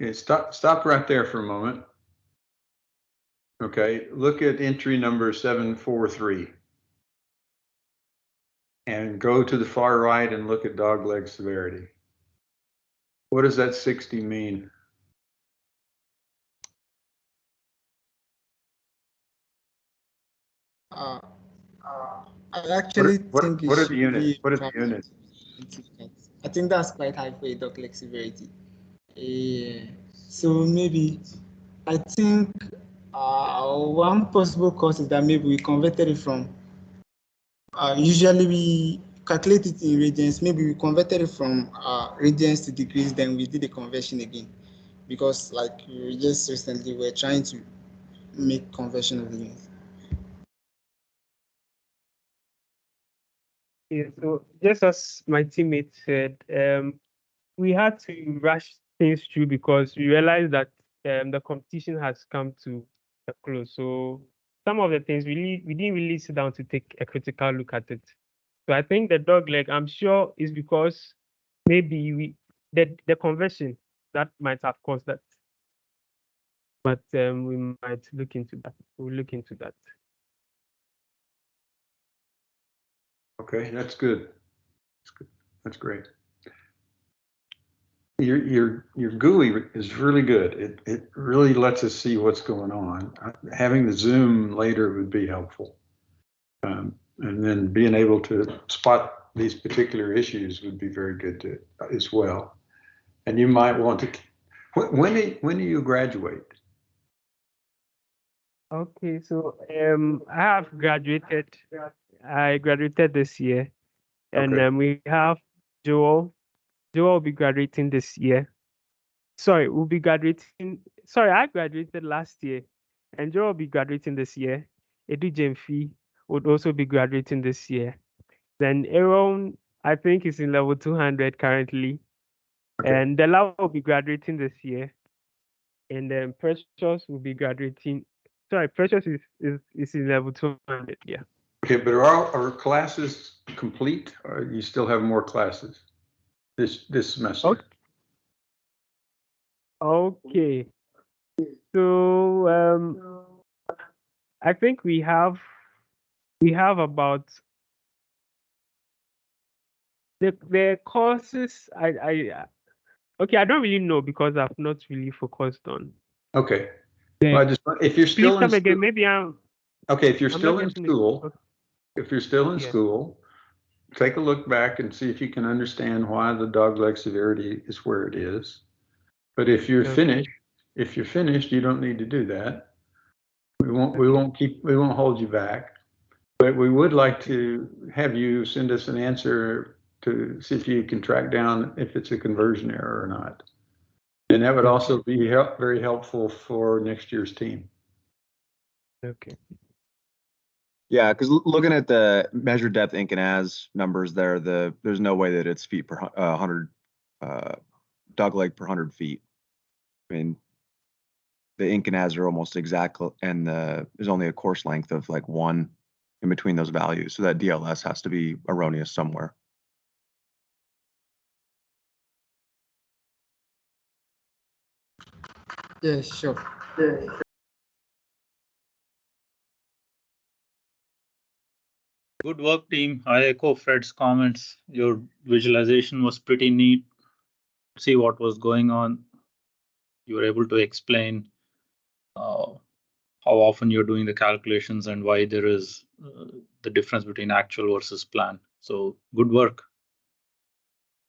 Okay, stop right there for a moment. Okay, look at entry number 743. And go to the far right and look at dogleg severity. What does that 60 mean? I actually think what are the units? What are the units? I think that's quite high for a dog leg severity. So maybe I think one possible cause is that maybe we converted it from, usually we calculate it in radians, maybe we converted it from radians to degrees, then we did the conversion again. Because like we just recently were trying to make conversion of the units. Yeah, so just as my teammate said, we had to rush things through because we realized that the competition has come to a close. So some of the things we didn't really sit down to take a critical look at it. So I think the dog leg, I'm sure, is because maybe the conversion that might have caused that. But we might look into that. We'll look into that. Okay, that's good. That's good. That's great. Your GUI is really good. It really lets us see what's going on. Having the zoom later would be helpful. And then being able to spot these particular issues would be very good as well. And you might want to, when do you graduate? Okay, so I have graduated. I graduated this year, and Okay. we have Joel. Joel will be graduating this year. Sorry, we'll be graduating. Sorry, I graduated last year, and Joel will be graduating this year. Edu Jemfi would also be graduating this year. Then Aaron, I think, is in level 200 currently, Okay. and Della will be graduating this year, and then Precious will be graduating. Sorry, Precious is in level 200. Yeah. Okay, but are our classes complete, or you still have more classes this semester? Okay. So I think we have about the courses. Okay, I don't really know because I've not really focused on. Okay. The, Well, if you're please still in come again. school, Maybe I'm. okay, if you're I'm still not in getting it. school, Okay. if you're still in Yeah. school, take a look back and see if you can understand why the dogleg severity is where it is. But if you're Okay. finished, you don't need to do that. We won't hold you back. But we would like to have you send us an answer to see if you can track down if it's a conversion error or not. And that would also be very helpful for next year's team. Okay. Yeah, because looking at the measured depth ink and as numbers there, there's no way that it's feet per 100 dog leg per 100 feet. I mean, the ink and as are almost exact, and there's only a course length of like 1 in between those values. So that DLS has to be erroneous somewhere. Yeah, sure. Good work, team. I echo Fred's comments. Your visualization was pretty neat. See what was going on. You were able to explain how often you're doing the calculations and why there is the difference between actual versus plan. So good work.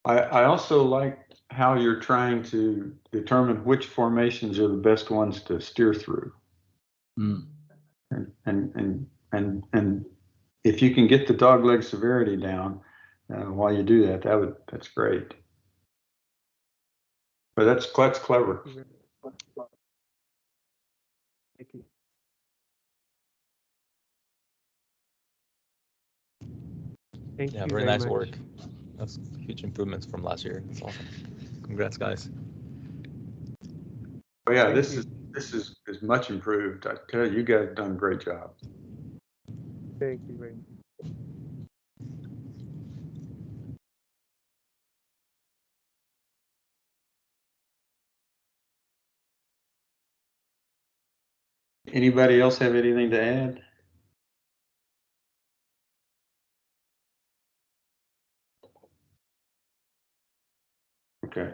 I also like how you're trying to determine which formations are the best ones to steer through. Mm. And if you can get the dogleg severity down while you do that, that's great. But that's clever. Thank you. Thank Yeah, you very nice much. work. That's huge improvements from last year. That's awesome. Congrats, guys. Oh yeah, this is much improved. I tell you, you guys have done a great job. Thank you very much. Anybody else have anything to add? Okay.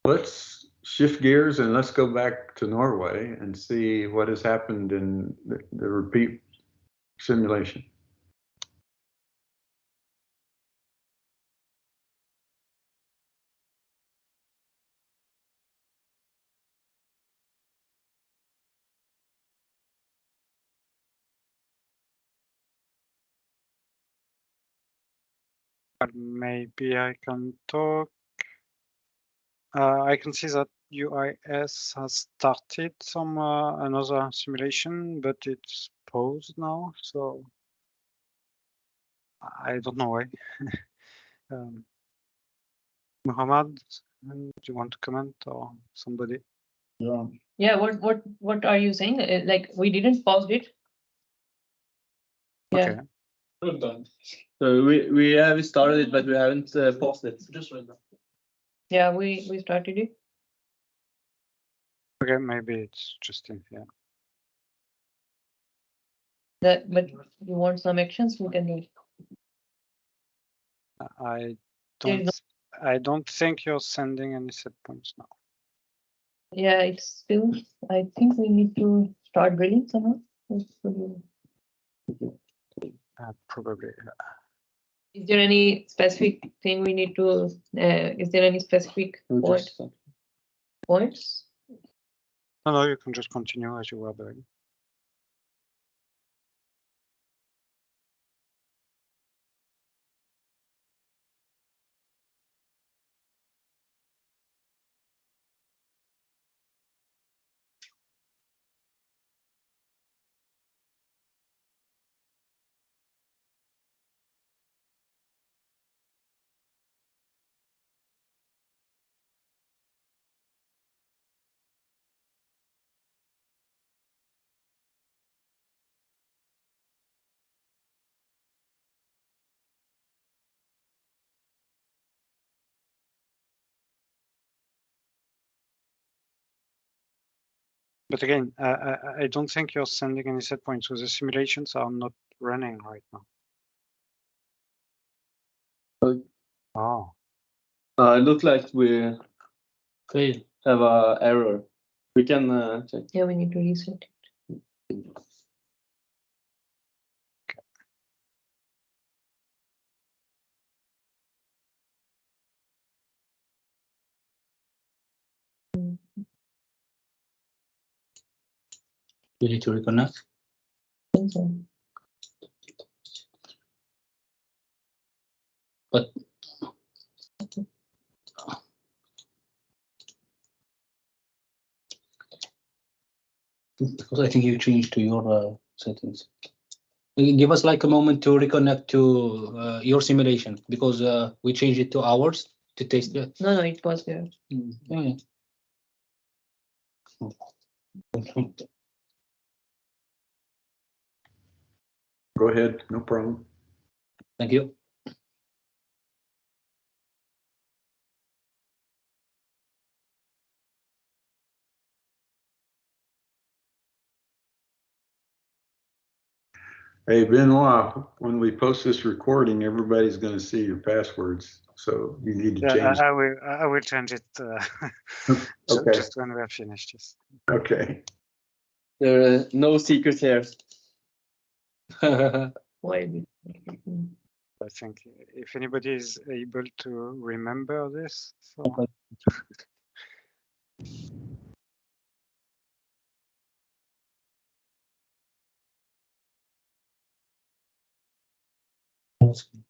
Let's shift gears and let's go back to Norway and see what has happened in the repeat simulation. But maybe I can talk. I can see that UIS has started some another simulation, but it's paused now, so I don't know why. Muhammad, do you want to comment or somebody? Yeah. Yeah, what are you saying? Like we didn't pause it. Yeah. Okay. We've done. So we have started it, but we haven't paused it. Just right now. Yeah, we started it. Okay, maybe it's just in here. That, but you want some actions, we can do it. I There's don't. I don't think you're sending any set points now. Yeah, it's still, I think we need to start drilling somehow. Probably. Is there any specific thing we need to, is there any specific points? No, you can just continue as you were doing. But again, I don't think you're sending any set points, so the simulations are not running right now. Oh. It looks like we have a error. We can check. Yeah, we need to reset it. You need to reconnect. But because I think you changed to your settings. Give us like a moment to reconnect to your simulation because we changed it to ours to test it. No, it was there. Yeah. Go ahead, no problem. Thank you. Hey, Benoit, when we post this recording, everybody's going to see your passwords. So you need to change. I will change it Okay. just when we are finished. Yes. Okay. There are no secrets here. Why? I think if anybody is able to remember this, so. Okay. That's good.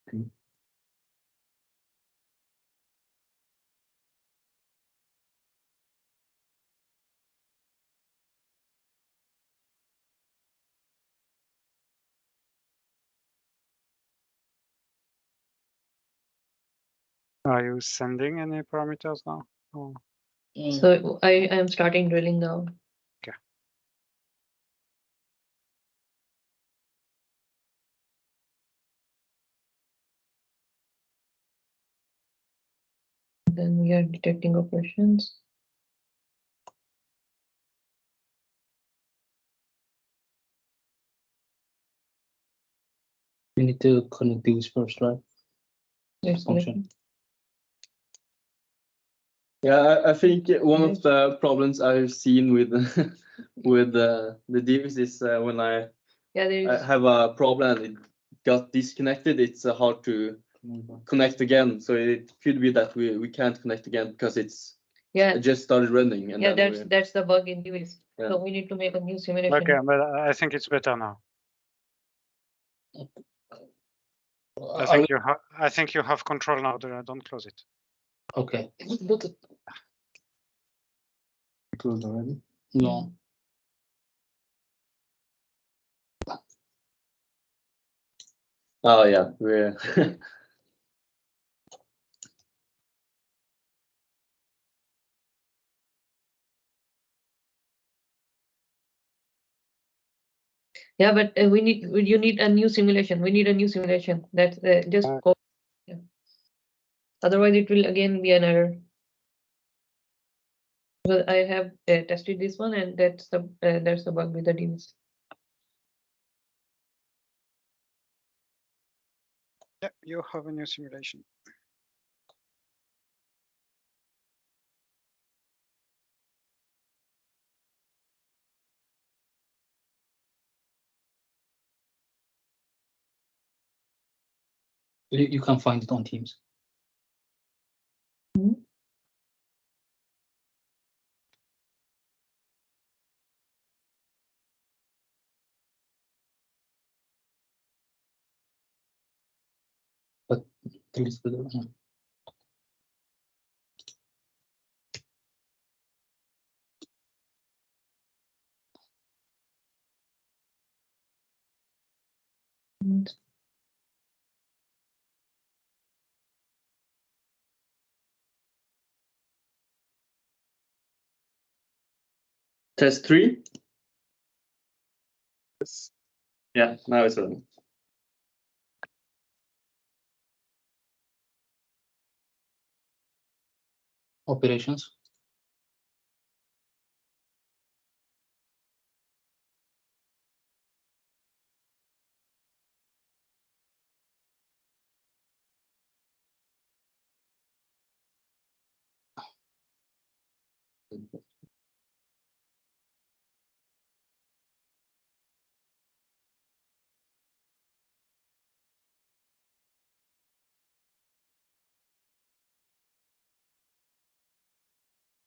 Okay. Are you sending any parameters now? Oh. So I am starting drilling now. Okay. Then we are detecting operations. We need to connect these first, right? Yes, Function. Yeah, I think one of the problems I've seen with with the divs is when I have a problem and it got disconnected, it's hard to connect again. So it could be that we can't connect again because it just started running. And that's the bug in divs. Yeah. So we need to make a new simulation. Okay, but I think it's better now. I think you have control now. Don't close it. Okay. Closed already? No. Oh yeah, we're Yeah, but you need a new simulation. We need a new simulation. That's just go. Yeah. Otherwise, it will again be an error. Because I have tested this one, and that's the bug with the DNS. Yeah, you have a new simulation. You can find it on Teams. But please, test 3. Yes. Yeah, now it's running. operations.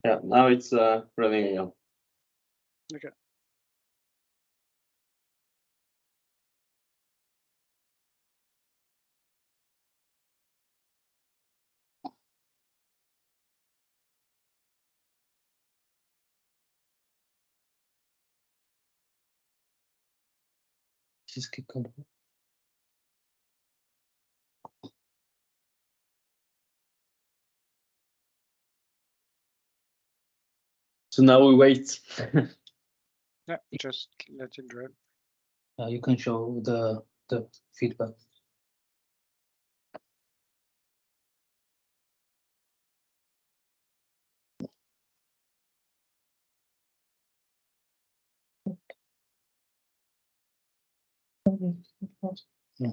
Yeah, now it's running again. Okay. Just click on. So now we wait. Yeah, just let it drill. You can show the feedback. Yeah.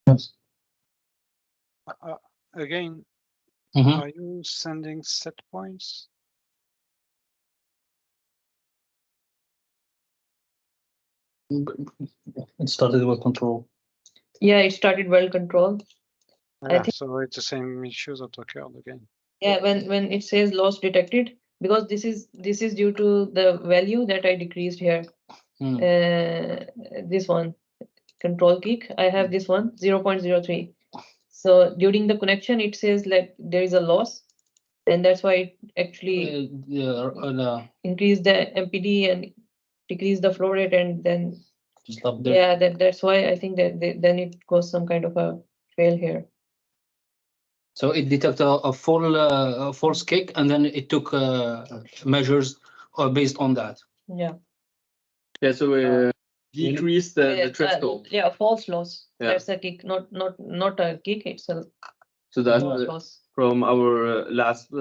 Yes. Again, Mhm. are you sending set points? It started with control. Yeah, it started well controlled. I Yeah, think, so it's the same issues that occurred again. yeah, when it says loss detected, because this is due to the value that I decreased here. This one, control kick, I have this one, 0.03. So during the connection, it says like there is a loss, and that's why it actually increase the MPD and decrease the flow rate, and then stop there. yeah, that's why I think that then it goes some kind of a fail here. So it detected a false kick, and then it took measures based on that. Yeah. Yeah, so we decrease the threshold. Yeah, false loss. Yeah. That's a kick, not a kick. It's a So that false loss. from our last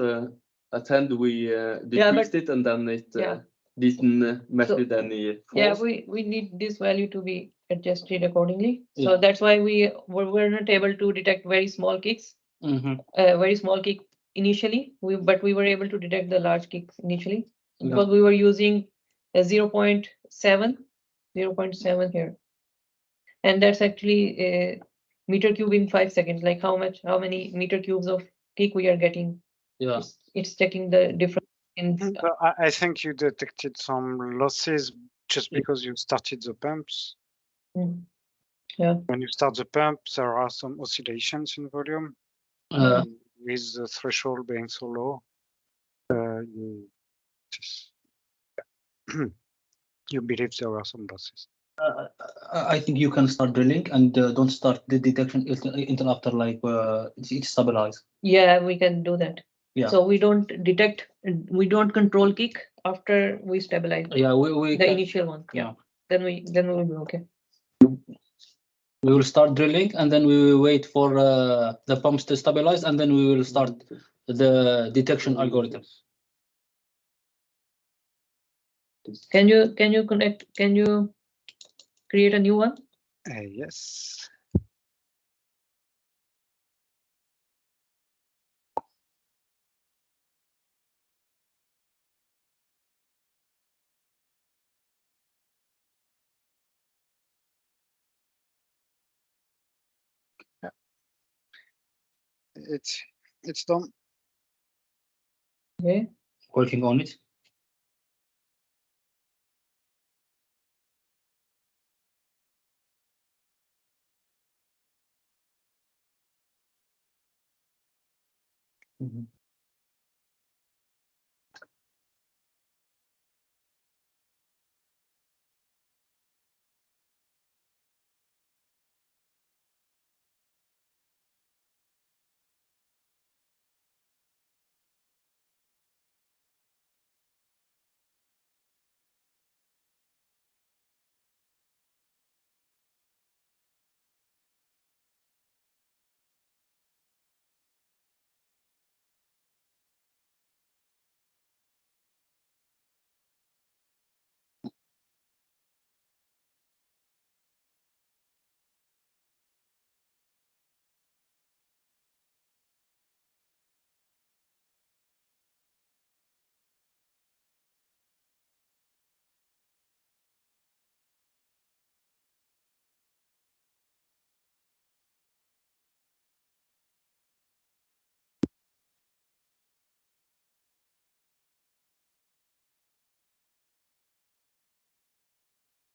attempt, we decreased it, and then it. Yeah. didn't match So- with any Yeah, false. we need this value to be adjusted accordingly. Yeah. So that's why we're not able to detect very small kicks, Mhm. very small kick initially. But we were able to detect the large kicks initially Yeah. because we were using a 0.7 here. And that's actually a meter cube in 5 seconds, like how many meter cubes of kick we are getting. Yeah. It's checking the difference in I think you detected some losses just because you started the pumps. Mm. Yeah. When you start the pump, there are some oscillations in volume. Uh, With the threshold being so low, you just you believe there are some losses. I think you can start drilling and don't start the detection until after like it's stabilized. Yeah, we can do that. Yeah. So we don't detect, we don't control kick after we stabilize Yeah, we the can, initial one. yeah. Then we'll be okay. We will start drilling and then we will wait for the pumps to stabilize and then we will start the detection algorithm. Can you connect? Can you create a new one? Yes. Yeah. It's done. Okay. Working on it. Mhm.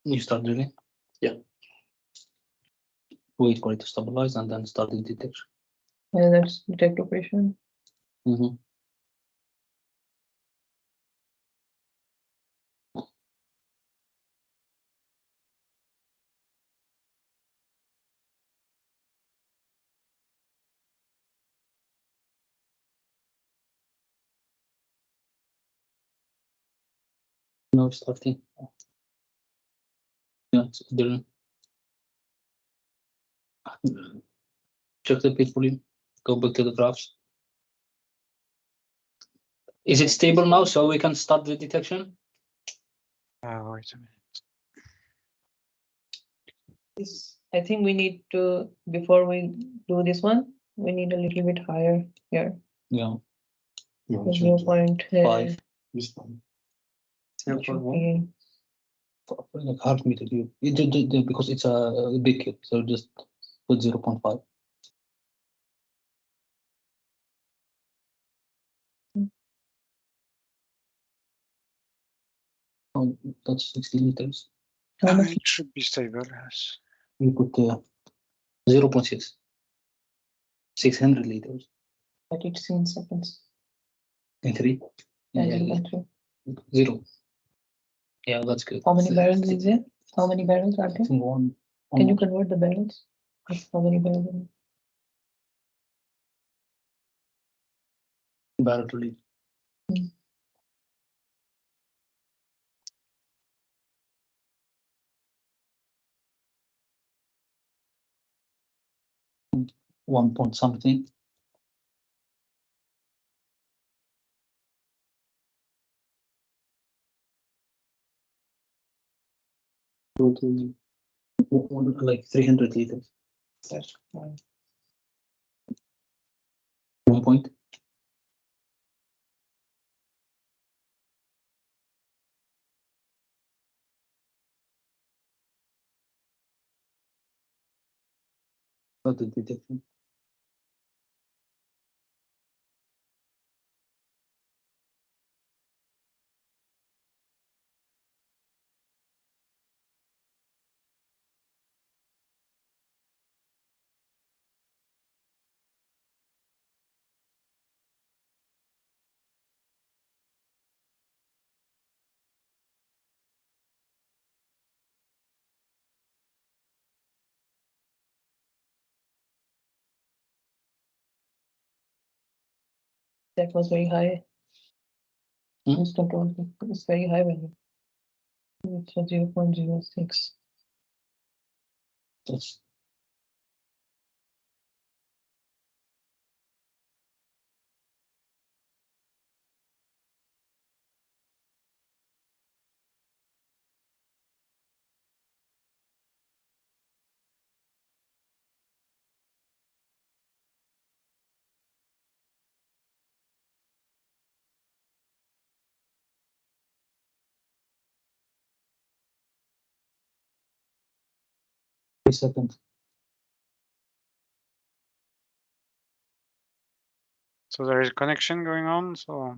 You start drilling? Yeah. Wait for it to stabilize and then start the detection. Yeah, that's detect operation. Mm-hmm. Now it's starting. Yeah, it's drilling. Check the pit volume. Go back to the graphs. Is it stable now so we can start the detection? Wait a minute. I think we need to, before we do this one, we need a little bit higher here. Yeah. 0.5. This one. It should be- Like half meter cube. Because it's a big cube, so just put 0.5. Oh, that's 60 liters. How much? It should be stable, yes. You put 0.6. 600 liters. But it's in seconds. In 3. Yeah, Yeah, 0.3. 0. Yeah, that's good. How many barrels is there? How many barrels are there? One. Can you convert the barrels? How many barrels? are there? barrel to liter? Mm. One point something. Total, like 300 liters. 1 point. Not the detection. That was very high. Mhm. It's control. It's very high value. It's 0.06. That's seconds. So there is a connection going on. So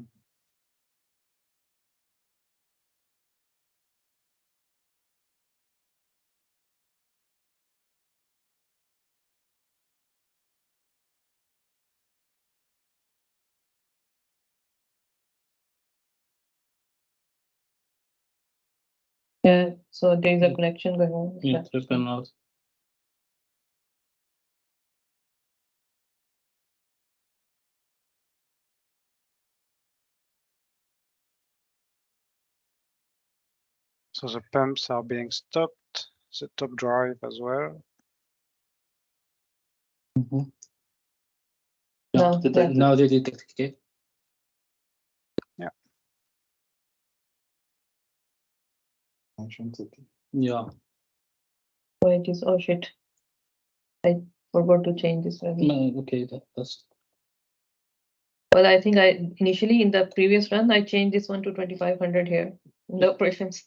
Yeah, so there is a connection going on. Yeah, tripping out. so the pumps are being stopped. The top drive as well. Mhm. No, Yeah, now they detect, okay? Yeah. Oh, it is. Oh shit. I forgot to change this value. No, okay, that's Well, I think I initially in the previous run I changed this one to 2500 here in the operations.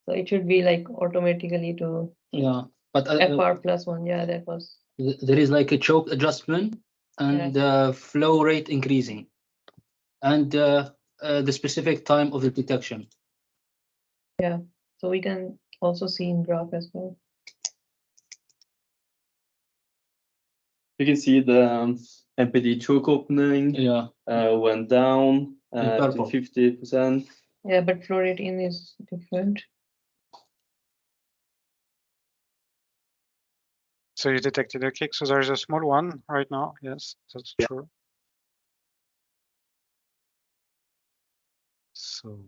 So it should be like automatically to yeah. But FR plus one. Yeah, that was. there is like a choke adjustment and the flow rate increasing, and the specific time of the detection. Yeah. So we can also see in graph as well. You can see the MPD choke opening Yeah. went down to purple. 50%. Yeah, but flow rate in is different. So you detected a kick. So there's a small one right now. Yes, that's true. So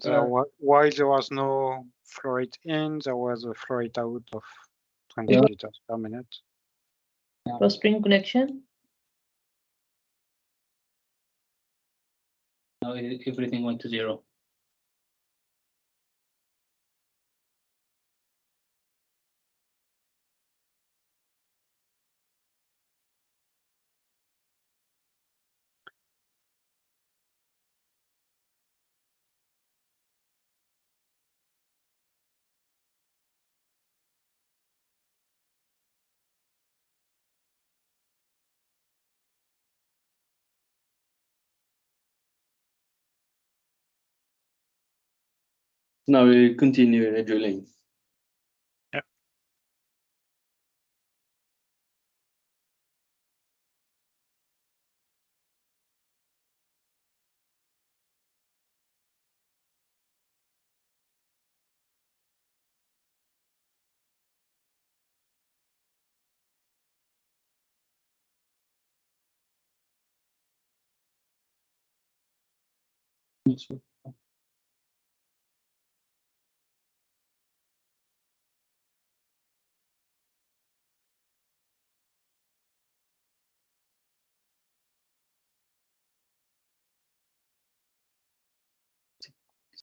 there while there was no flow rate in, there was a flow rate out of 20 liters per minute. For spring connection. Now everything went to 0. Now we continue drilling. Yeah.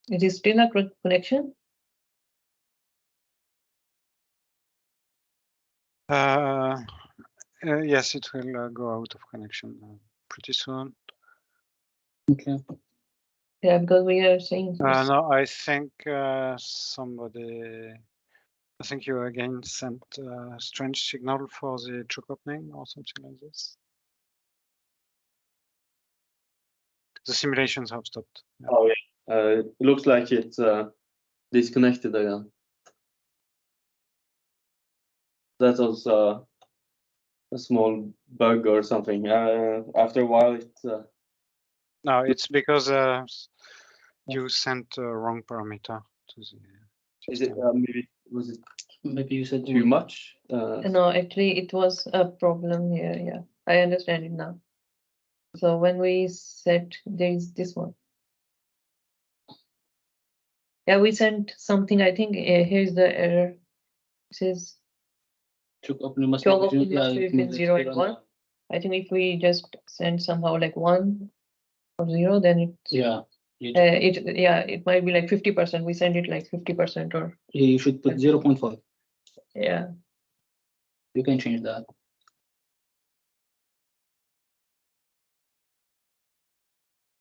It is still a connection. Yes, it will go out of connection pretty soon. Okay. Yeah, because we are saying this. No, I think somebody. I think you again sent a strange signal for the choke opening or something like this. The simulations have stopped. Yeah. Oh yeah. It looks like it's disconnected again. That was a small bug or something. After a while, it. No, it's because you sent wrong parameter to the. Is it system. maybe was it Maybe you said too much? No, actually, it was a problem here. Yeah, I understand it now. So when we set, there is this one. Yeah, we sent something. I think here's the error. It says choke opening must choke be opening yeah, must be between 0 and 1. I think if we just send somehow like 1 or 0, then it's yeah. it might be like 50%. We send it like 50% or You should put 0.5. yeah. You can change that.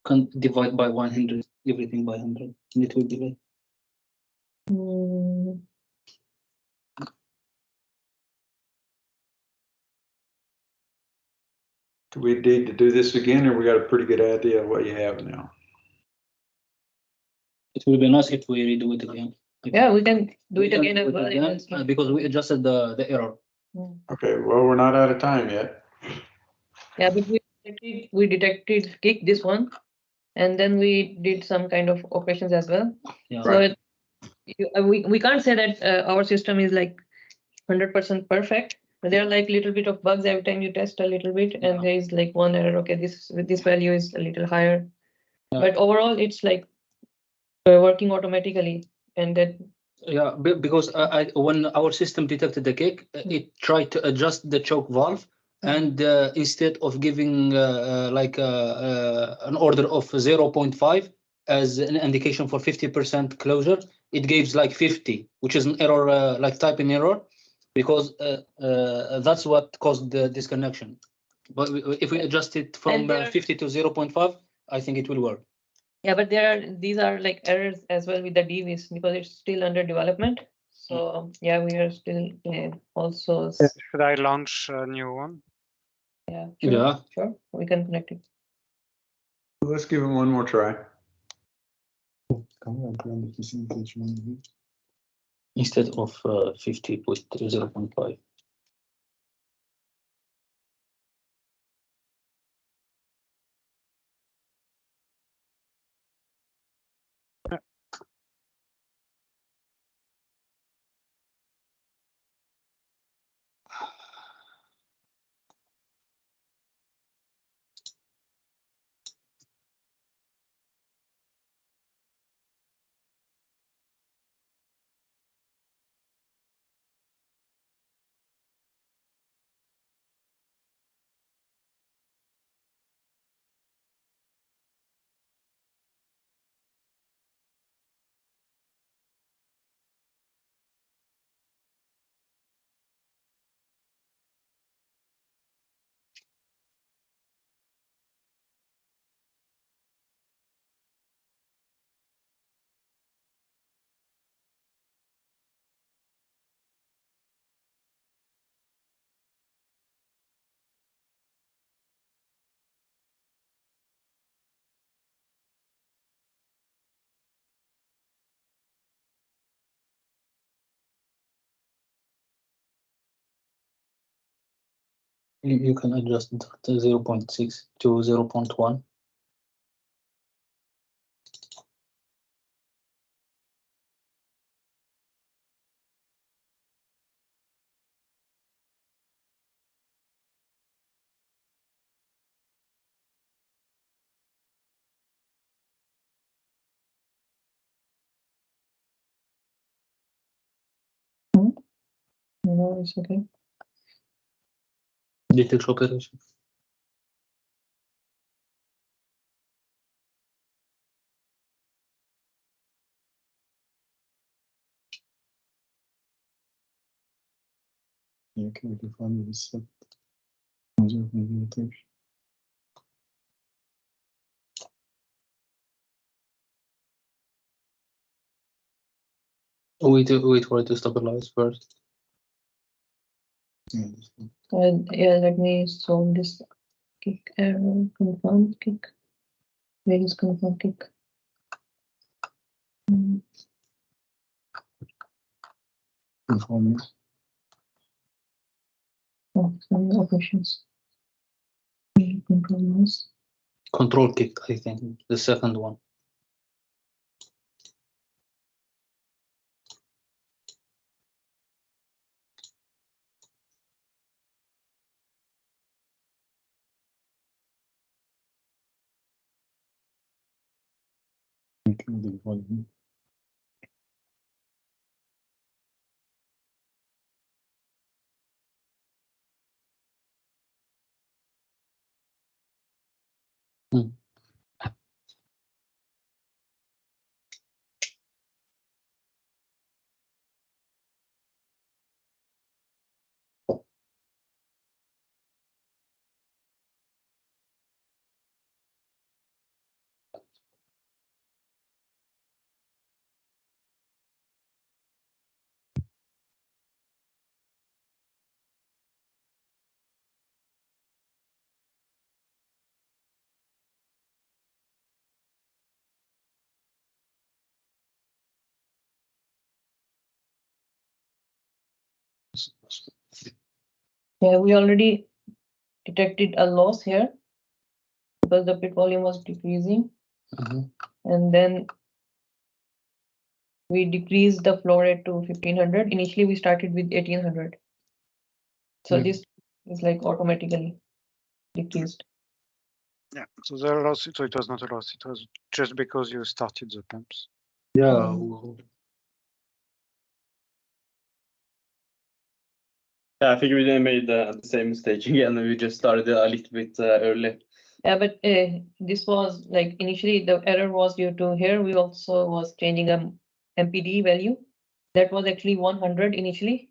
Can divide by 100 everything by 100 and it will delay. Mm, Do we need to do this again, or we got a pretty good idea of what you have now? It will be nice if we redo it again. yeah, we can do it can again as do it well. again, because we adjusted the error. Okay, well, we're not out of time yet. Yeah, but we detected kick this one, and then we did some kind of operations as well. Yeah. So we can't say that our system is like 100% perfect. But there are like little bit of bugs every time you test a little bit, and there is like one error. Okay, this value is a little higher, but overall it's like working automatically, and that. Yeah, because when our system detected the kick, it tried to adjust the choke valve, and instead of giving like an order of 0.5 as an indication for 50% closure, it gives like 50, which is an error, like typing error, because that's what caused the disconnection. But if we adjust it from 50 to 0.5, I think it will work. Yeah, but these are like errors as well with the DVs because it's still under development. So yeah, we are still also. Should I launch a new one? Yeah, sure, sure. We can connect it. Let's give it one more try. Instead of 50, put 0.5. You can adjust it to 0.6 to 0.1. No, it's okay. Detect operation. Yeah, can we define the set? Implementation. Wait for it to stabilize first. Yeah, this one. Yeah, let me solve this kick error, confirm kick. Where is confirm kick? Performance. Oh, some operations. Controls. Control kick, I think, the second one. Including volume. Hmm. Yeah, we already detected a loss here because the bit volume was decreasing, and then we decreased the flow rate to 1500. Initially, we started with 1800. So this is like automatically decreased. Yeah, so the loss, so it was not a loss, it was just because you started the pumps. Yeah. Yeah, I think we then made the same mistake again. We just started a little bit early. Yeah, but this was like initially the error was due to here. We also was changing a MPD value that was actually 100 initially,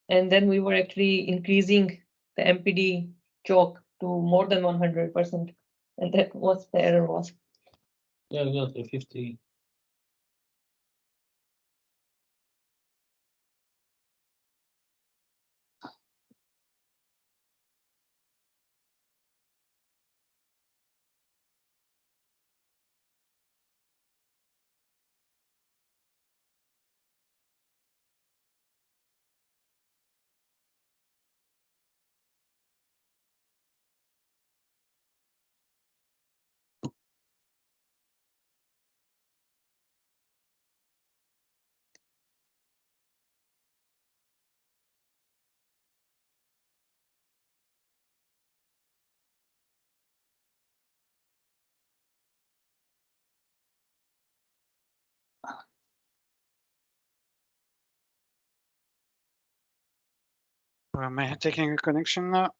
and then we were actually increasing the MPD choke to more than 100%, and that was the error was. Yeah, we got the 50. Am I taking a connection now?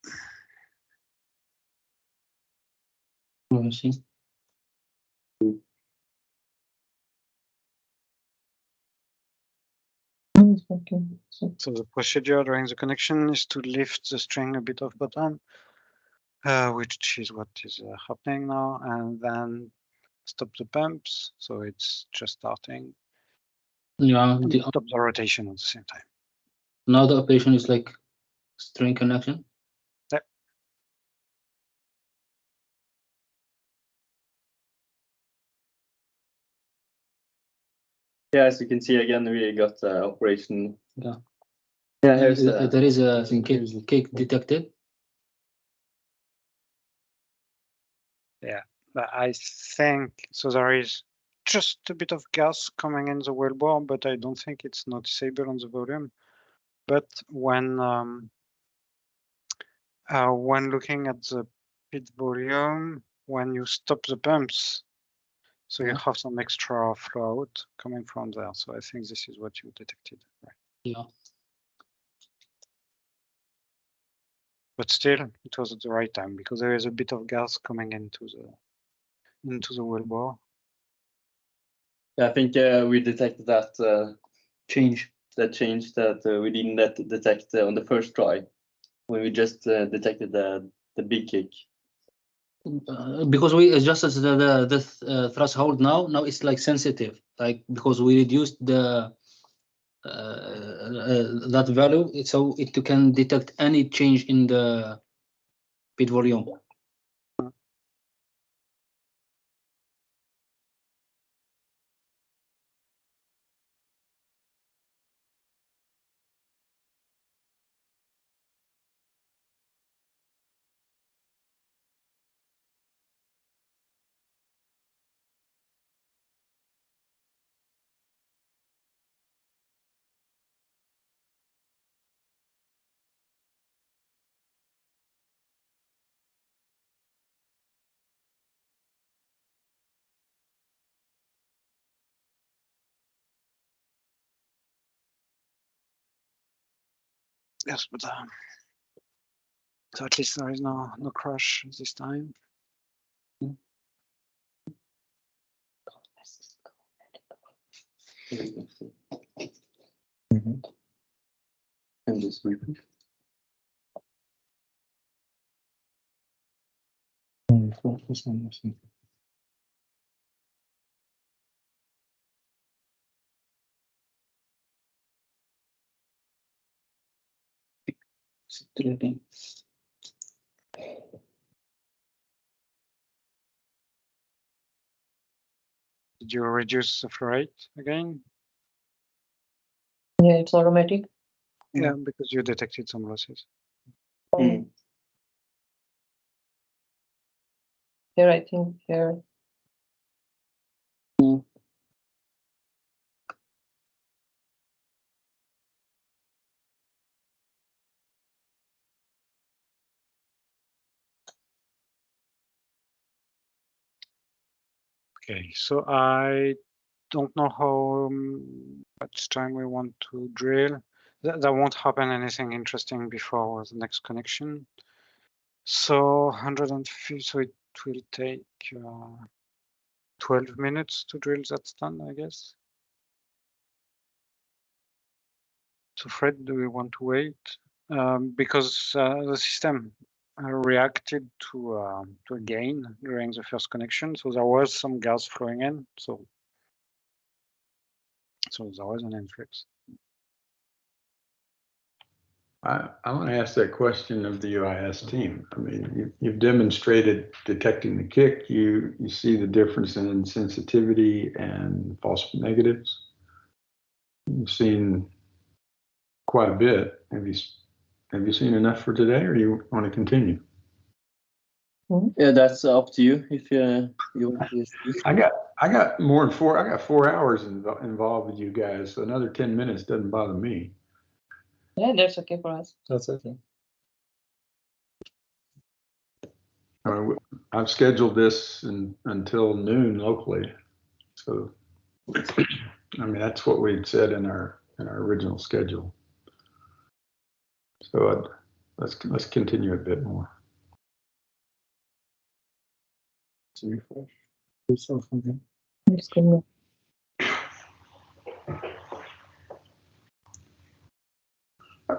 Let me see. So the procedure during the connection is to lift the string a bit off bottom, which is what is happening now, and then stop the pumps. So it's just starting. Yeah, And stop the rotation at the same time. now the operation is like string connection. Yep. Yeah, as you can see again, we got the operation. Yeah. Yeah, here's There is a cake detected. Yeah, but I think so. There is just a bit of gas coming in the wellbore, but I don't think it's noticeable on the volume. But when looking at the pit volume, when you stop the pumps, so you have some extra flow out coming from there. So I think this is what you detected, right? Yeah. But still, it was at the right time because there is a bit of gas coming into the wellbore. Yeah, I think we detected that change. change that we didn't detect on the first try when we just detected the big kick? Because we adjusted the threshold now it's like sensitive, like because we reduced the that value, so it can detect any change in the bit volume. Yes, but so at least there is no crash this time. And just repeat. Did you reduce the flow rate again? Yeah, it's automatic. Yeah, because you detected some losses. Mm. Here, I think here. Okay, so I don't know how much time we want to drill. There won't happen anything interesting before the next connection. So 150, so it will take 12 minutes to drill that stand, I guess. So Fred, do we want to wait? Because the system reacted to a gain during the first connection, so there was some gas flowing in, so there was an influx. I want to ask that question of the UIS team. I mean, you've demonstrated detecting the kick. You see the difference in sensitivity and false negatives. You've seen quite a bit. Have you seen enough for today, or you want to continue? Yeah, that's up to you. If you want to. I got more than 4 hours involved with you guys. So another 10 minutes doesn't bother me. Yeah, that's okay for us. That's okay. I've scheduled this until noon locally, so I mean that's what we'd said in our original schedule. So let's continue a bit more. To refresh. Yourself again. It's good.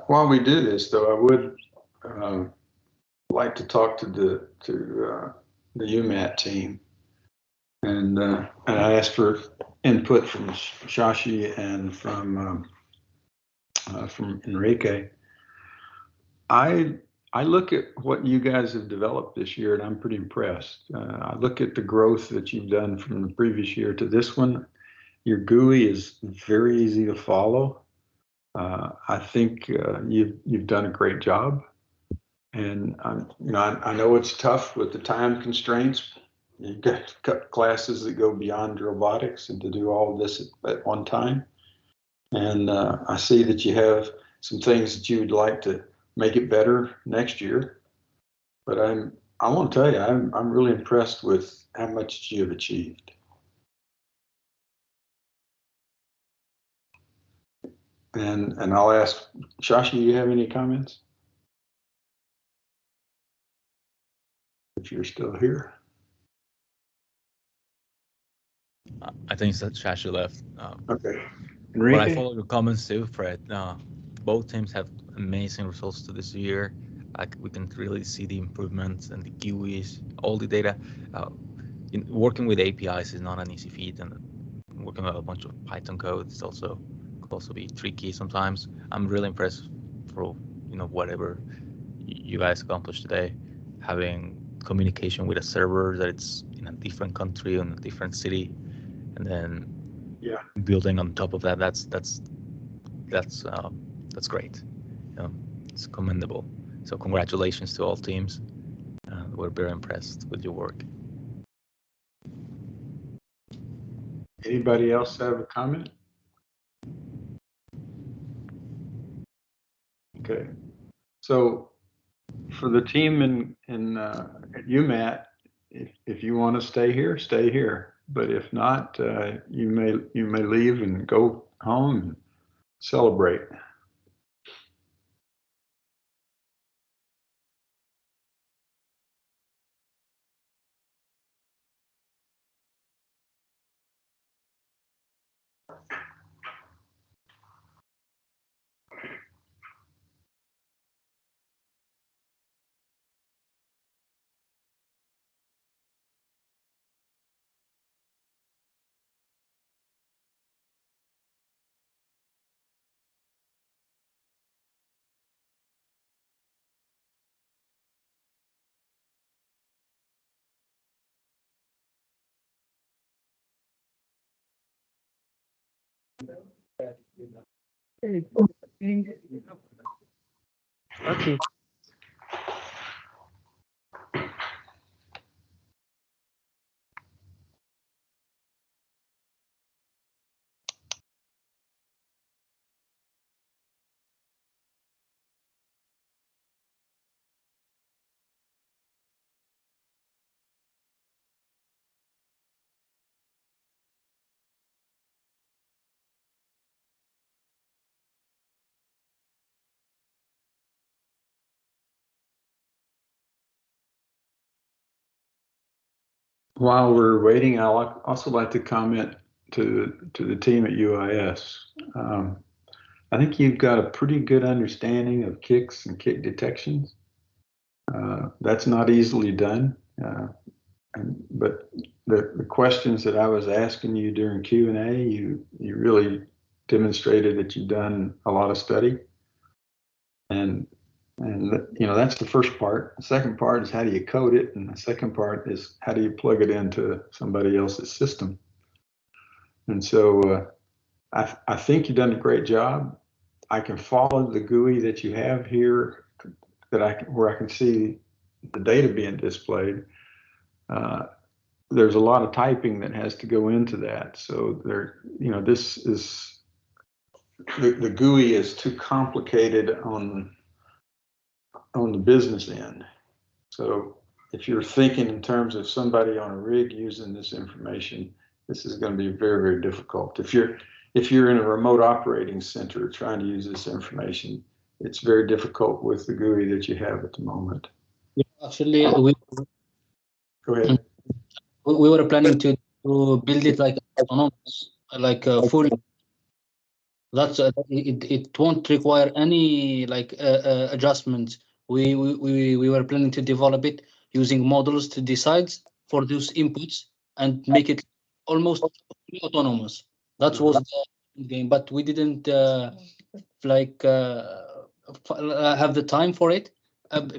While we do this, though, I would like to talk to the UMaT team, and I asked for input from Shashi and from Enrique. I look at what you guys have developed this year, and I'm pretty impressed. I look at the growth that you've done from the previous year to this one. Your GUI is very easy to follow. I think you've done a great job, and I know it's tough with the time constraints. You've got classes that go beyond Drillbotics and to do all of this at one time. And I see that you have some things that you would like to make it better next year. But I want to tell you, I'm really impressed with how much you have achieved. And I'll ask Shashi, do you have any comments? If you're still here. I think Shashi left. Okay. But I Enrique? follow your comments too, Fred. Both teams have amazing results to this year. Like we can really see the improvements and the GUIs, all the data. Working with APIs is not an easy feat, and working with a bunch of Python code is also could also be tricky sometimes. I'm really impressed for whatever you guys accomplished today, having communication with a server that it's in a different country, in a different city, and then building on top of that. That's great. It's commendable. So congratulations to all teams. We're very impressed with your work. Anybody else have a comment? Okay. So for the team at UMaT, if you want to stay here, stay here. But if not, you may leave and go home and celebrate. Okay. While we're waiting, I'll also like to comment to the team at UIS. I think you've got a pretty good understanding of kicks and kick detections. That's not easily done, but the questions that I was asking you during Q&A, you really demonstrated that you've done a lot of study, and that's the first part. The second part is how do you code it, and the second part is how do you plug it into somebody else's system. And so I think you've done a great job. I can follow the GUI that you have here, where I can see the data being displayed. There's a lot of typing that has to go into that. So this is the GUI is too complicated on the business end. So if you're thinking in terms of somebody on a rig using this information, this is going to be very, very difficult. If you're in a remote operating center trying to use this information, it's very difficult with the GUI that you have at the moment. Yeah, actually, Go ahead. We were planning to build it like autonomous, like full. That's it won't require any adjustments. We were planning to develop it using models to decide for those inputs and make it almost autonomous. That was the game, but we didn't have the time for it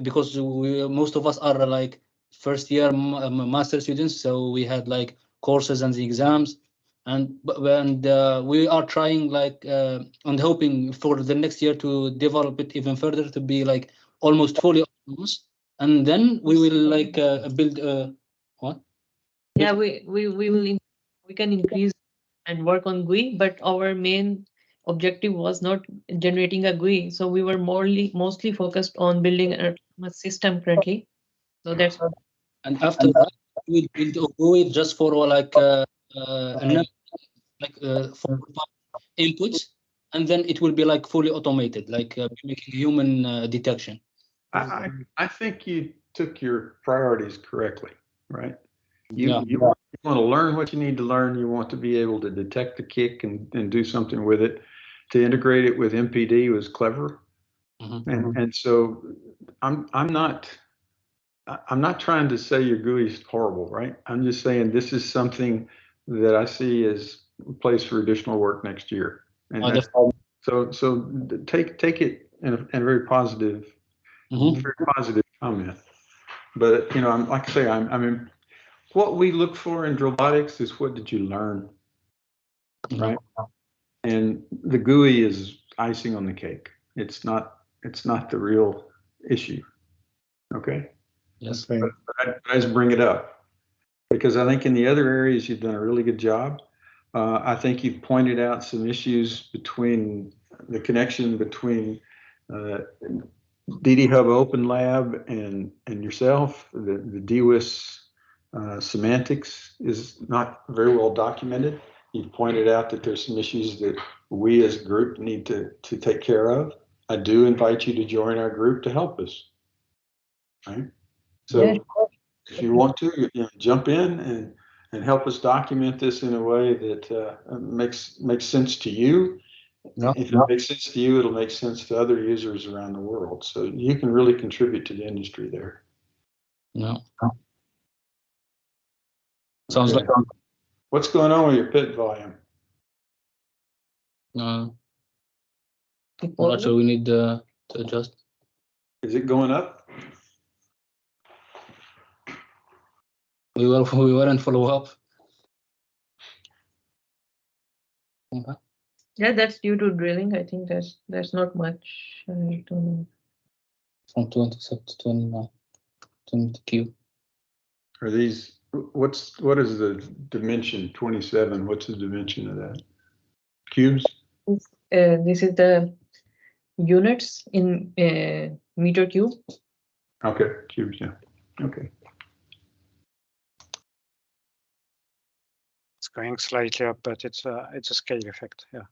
because most of us are like first year master students, so we had like courses and the exams. And we are trying and hoping for the next year to develop it even further to be like almost fully autonomous, and then we will build what? Yeah, we can increase and work on GUI, but our main objective was not generating a GUI, so we were mostly focused on building an autonomous system currently. So that's what. And after that, we will build a GUI just for for inputs, and then it will be like fully automated, like making human detection. I think you took your priorities correctly, right? You want to learn what you need to learn. You want to be able to detect the kick and do something with it. To integrate it with MPD was clever. And so I'm not trying to say your GUI is horrible, right? I'm just saying this is something that I see as a place for additional work next year. And so take it in a very positive, very positive comment. But I'm like I say, I mean, what we look for in Drillbotics is what did you learn, right? And the GUI is icing on the cake. It's not the real issue. Okay. Yes. But I just bring it up because I think in the other areas you've done a really good job. I think you've pointed out some issues between the connection between DD Hub OpenLab and yourself. The DWIS semantics is not very well documented. You've pointed out that there's some issues that we as a group need to take care of. I do invite you to join our group to help us. Right? So if you want to, jump in and help us document this in a way that makes sense to you. If it makes sense to you, it'll make sense to other users around the world. So you can really contribute to the industry there. No. Sounds like. What's going on with your pit volume? Well, actually, we need to adjust. Is it going up? We weren't follow up. Yeah, that's due to drilling. I think that's not much. I don't know. From 27 to 29, 20 cube. Are these? What is the dimension? 27. What's the dimension of that? Cubes. This is the units in meter cube. Okay, cubes. Yeah. Okay. It's going slightly up, but it's a scale effect. Yeah.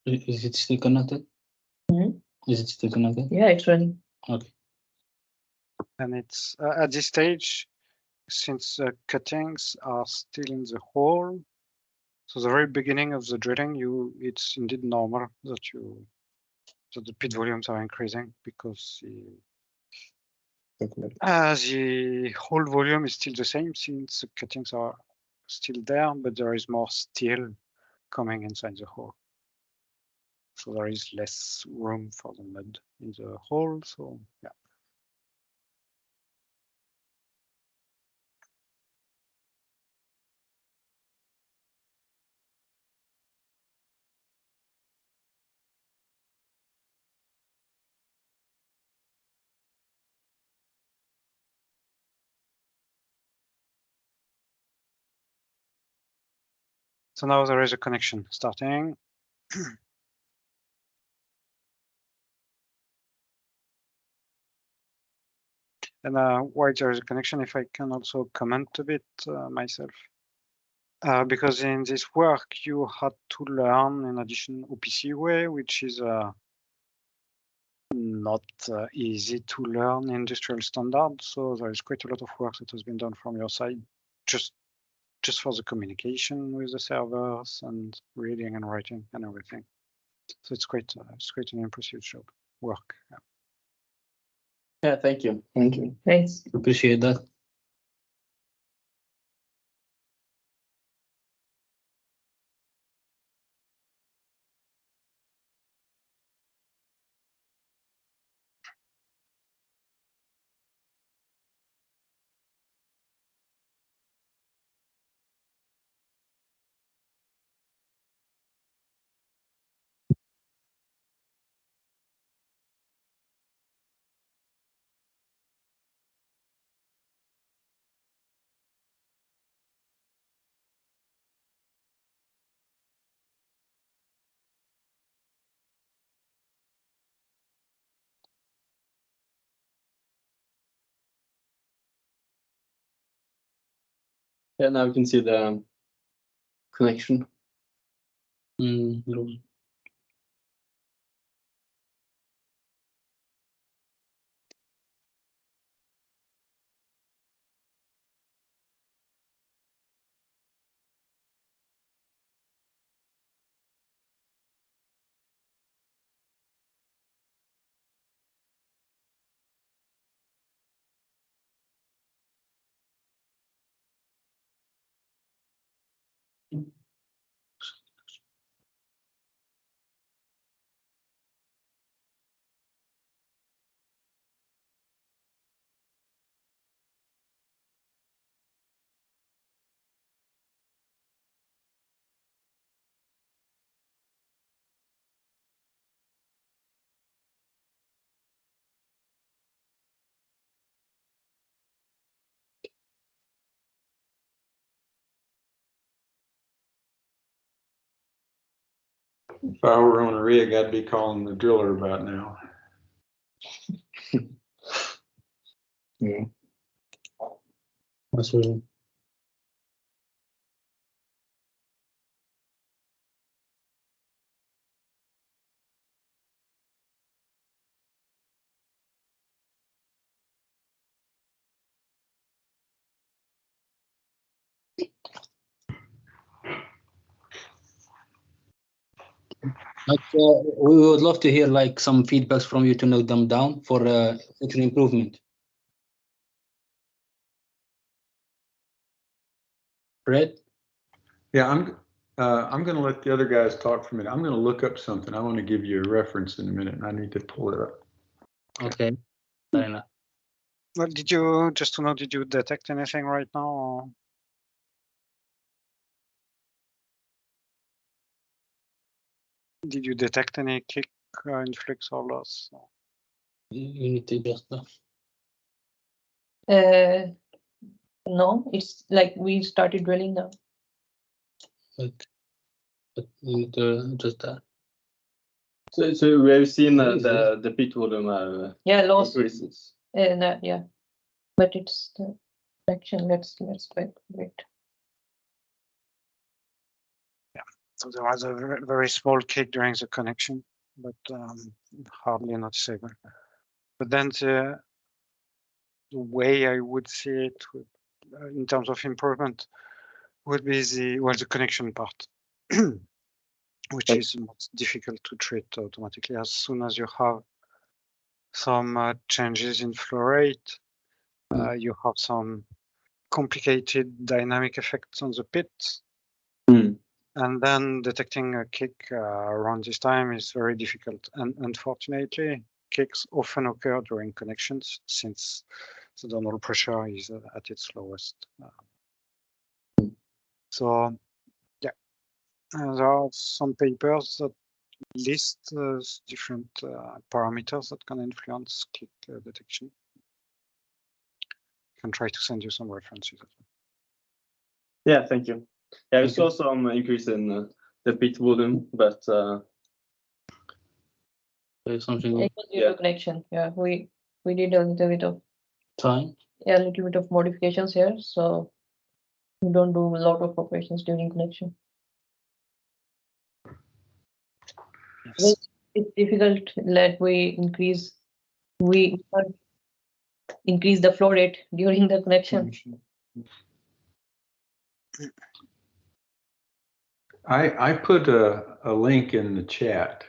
Is it still connected? Is it still connected? Yeah, it's running. Okay. And it's at this stage, since the cuttings are still in the hole, so the very beginning of the drilling, it's indeed normal that the pit volumes are increasing because the hole volume is still the same since the cuttings are still there, but there is more steel coming inside the hole. So there is less room for the mud in the hole. So yeah. So now there is a connection starting. And why there is a connection, if I can also comment a bit myself. Because in this work, you had to learn, in addition, OPC way, which is not easy to learn industrial standard. So there is quite a lot of work that has been done from your side, just for the communication with the servers and reading and writing and everything. So it's quite an impressive job work. Yeah. Yeah, thank you. Thank you. Thanks. Appreciate that. Yeah, now we can see the connection. If I were on a rig, I'd be calling the driller about now. Yeah. Absolutely. But we would love to hear like some feedbacks from you to note them down for future improvement. Fred? Yeah, I'm going to let the other guys talk for a minute. I'm going to look up something. I want to give you a reference in a minute, and I need to pull it up. Okay. Fair enough. Well, did you, just to know, did you detect anything right now? Or? Did you detect any kick influx or loss? You need to just No, it's like we started drilling now. but you need to adjust that. So we have seen the pit volume Yeah, loss. increases. Yeah, but it's the action. Let's wait. So there was a very small kick during the connection, but hardly noticeable. But then the way I would see it would, in terms of improvement would be the connection part, which is most difficult to treat automatically. As soon as you have some changes in flow rate, you have some complicated dynamic effects on the pit. And then detecting a kick around this time is very difficult. And unfortunately, kicks often occur during connections since the donor pressure is at its lowest. So, yeah, there are some papers that list different parameters that can influence kick detection. I can try to send you some references. Yeah, thank you. Yeah, we saw some increase in the pit volume, but there's something. It was due to connection. Yeah, we did a little bit of time. Yeah, a little bit of modifications here, so we don't do a lot of operations during connection. Yes. It's difficult that we can't increase the flow rate during the connection. I put a link in the chat.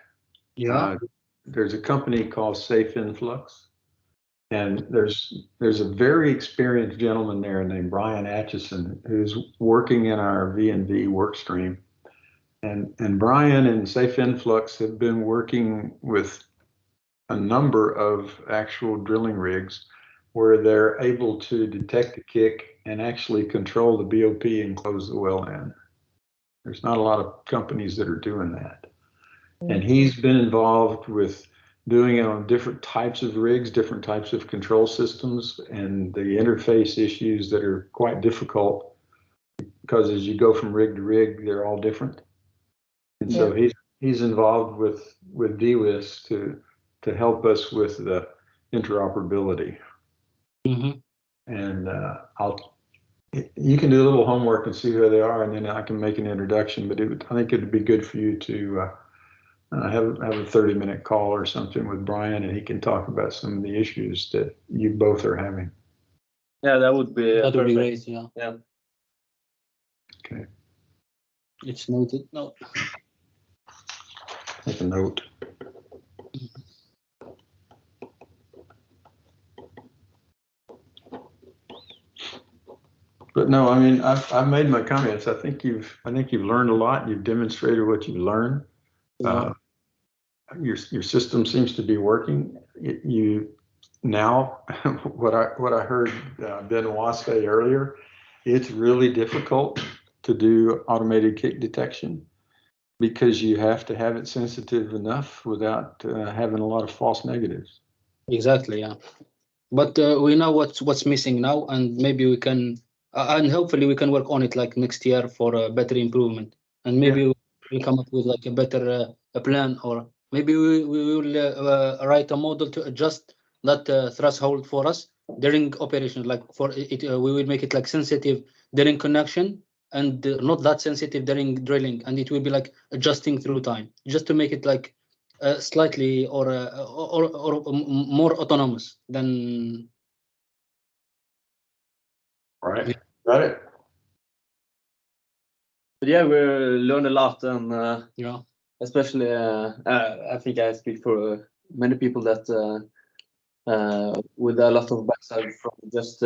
Yeah. There's a company called Safe Influx, and there's a very experienced gentleman there named Brian Atchison who's working in our V&V work stream. And Brian and Safe Influx have been working with a number of actual drilling rigs where they're able to detect a kick and actually control the BOP and close the well in. There's not a lot of companies that are doing that. And he's been involved with doing it on different types of rigs, different types of control systems, and the interface issues that are quite difficult because as you go from rig to rig, they're all different. And so he's involved with DWIS to help us with the interoperability. And you can do a little homework and see who they are, and then I can make an introduction. But I think it'd be good for you to have a 30-minute call or something with Brian, and he can talk about some of the issues that you both are having. Yeah, that would be great. Yeah. Yeah. Okay. It's noted. No. Make a note. But no, I mean, I've made my comments. I think you've learned a lot. You've demonstrated what you've learned. Your system seems to be working. You now, what I heard Benoit say earlier, it's really difficult to do automated kick detection because you have to have it sensitive enough without having a lot of false negatives. Exactly. Yeah. But we know what's missing now, and maybe we can, and hopefully we can work on it like next year for a better improvement, and maybe we'll come up with like a better a plan, or maybe we will write a model to adjust that threshold for us during operation. Like for it, we will make it like sensitive during connection and not that sensitive during drilling, and it will be like adjusting through time, just to make it like slightly or more autonomous than. All right, got it. But yeah, we learned a lot, and Yeah. especially I think I speak for many people that with a lot of background from just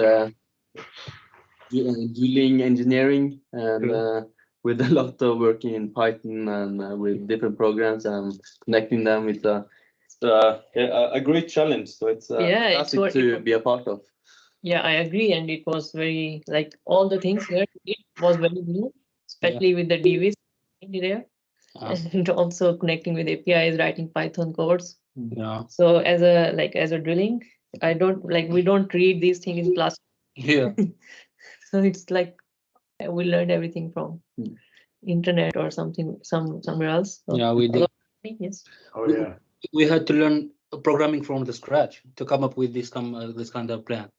drilling engineering and with a lot of working in Python and with different programs and connecting them with a great challenge. So it's fantastic to be a part of. Yeah, I agree, and it was very like all the things here it was very new, especially with the DVs there, and also connecting with APIs, writing Python codes. Yeah. So as a drilling, we don't read these things in class. Yeah. So it's like we learned everything from internet or somewhere else. So Yeah, we did. Yes. Oh yeah. We had to learn programming from the scratch to come up with this kind of plan.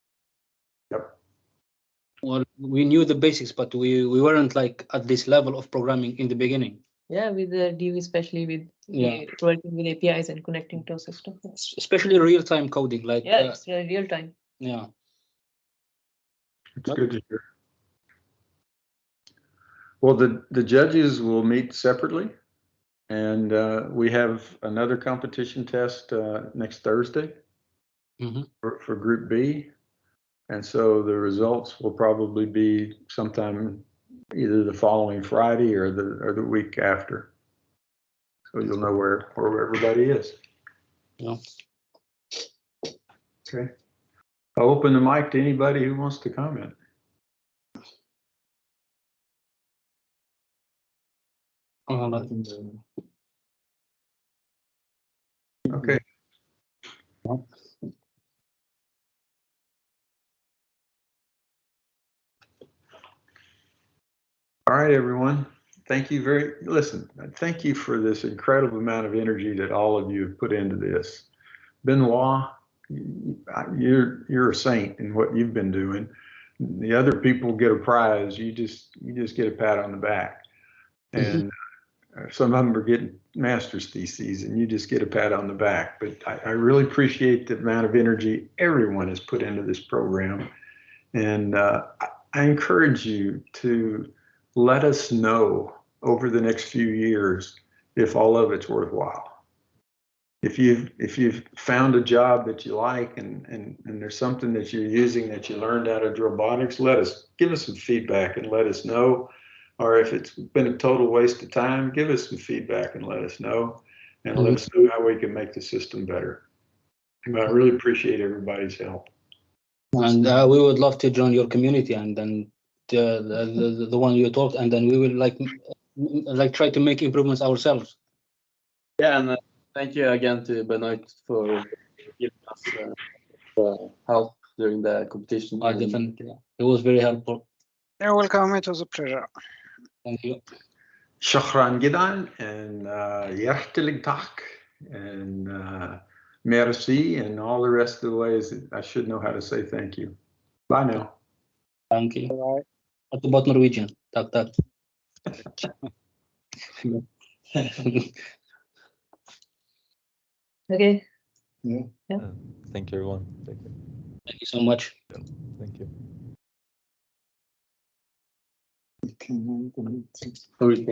Yep. Well, we knew the basics, but we weren't like at this level of programming in the beginning. Yeah, with the DV, especially with working with APIs and connecting to a system. Especially real-time coding, like it's real time. Yeah. It's good to hear. Well, the judges will meet separately, and we have another competition test next Thursday for Group B, and so the results will probably be sometime either the following Friday or the week after. So you'll know where everybody is. Yeah. Okay. I'll open the mic to anybody who wants to comment. Okay. All right, everyone. Thank you thank you for this incredible amount of energy that all of you have put into this. Benoit, you're a saint in what you've been doing. The other people get a prize. You just get a pat on the back. And some of them are getting master's theses, and you just get a pat on the back. But I really appreciate the amount of energy everyone has put into this program. And I encourage you to let us know over the next few years if all of it's worthwhile. If you've found a job that you like and there's something that you're using that you learned out of Drillbotics, give us some feedback and let us know. Or if it's been a total waste of time, give us some feedback and let us know. And let us know how we can make the system better. And I really appreciate everybody's help. And we would love to join your community, and then the one you talked, and then we will like try to make improvements ourselves. Yeah, and thank you again to Benoit for giving us help during the competition. Definitely, it was very helpful. You're welcome. It was a pleasure. Thank you. Shukran gidan and hartelijk dank and merci and all the rest of the ways I should know how to say thank you. Bye now. Thank you. Bye. What about Norwegian? Tak. Okay. Yeah. Thank you, everyone. Thank you. Thank you so much. Thank you. Okay.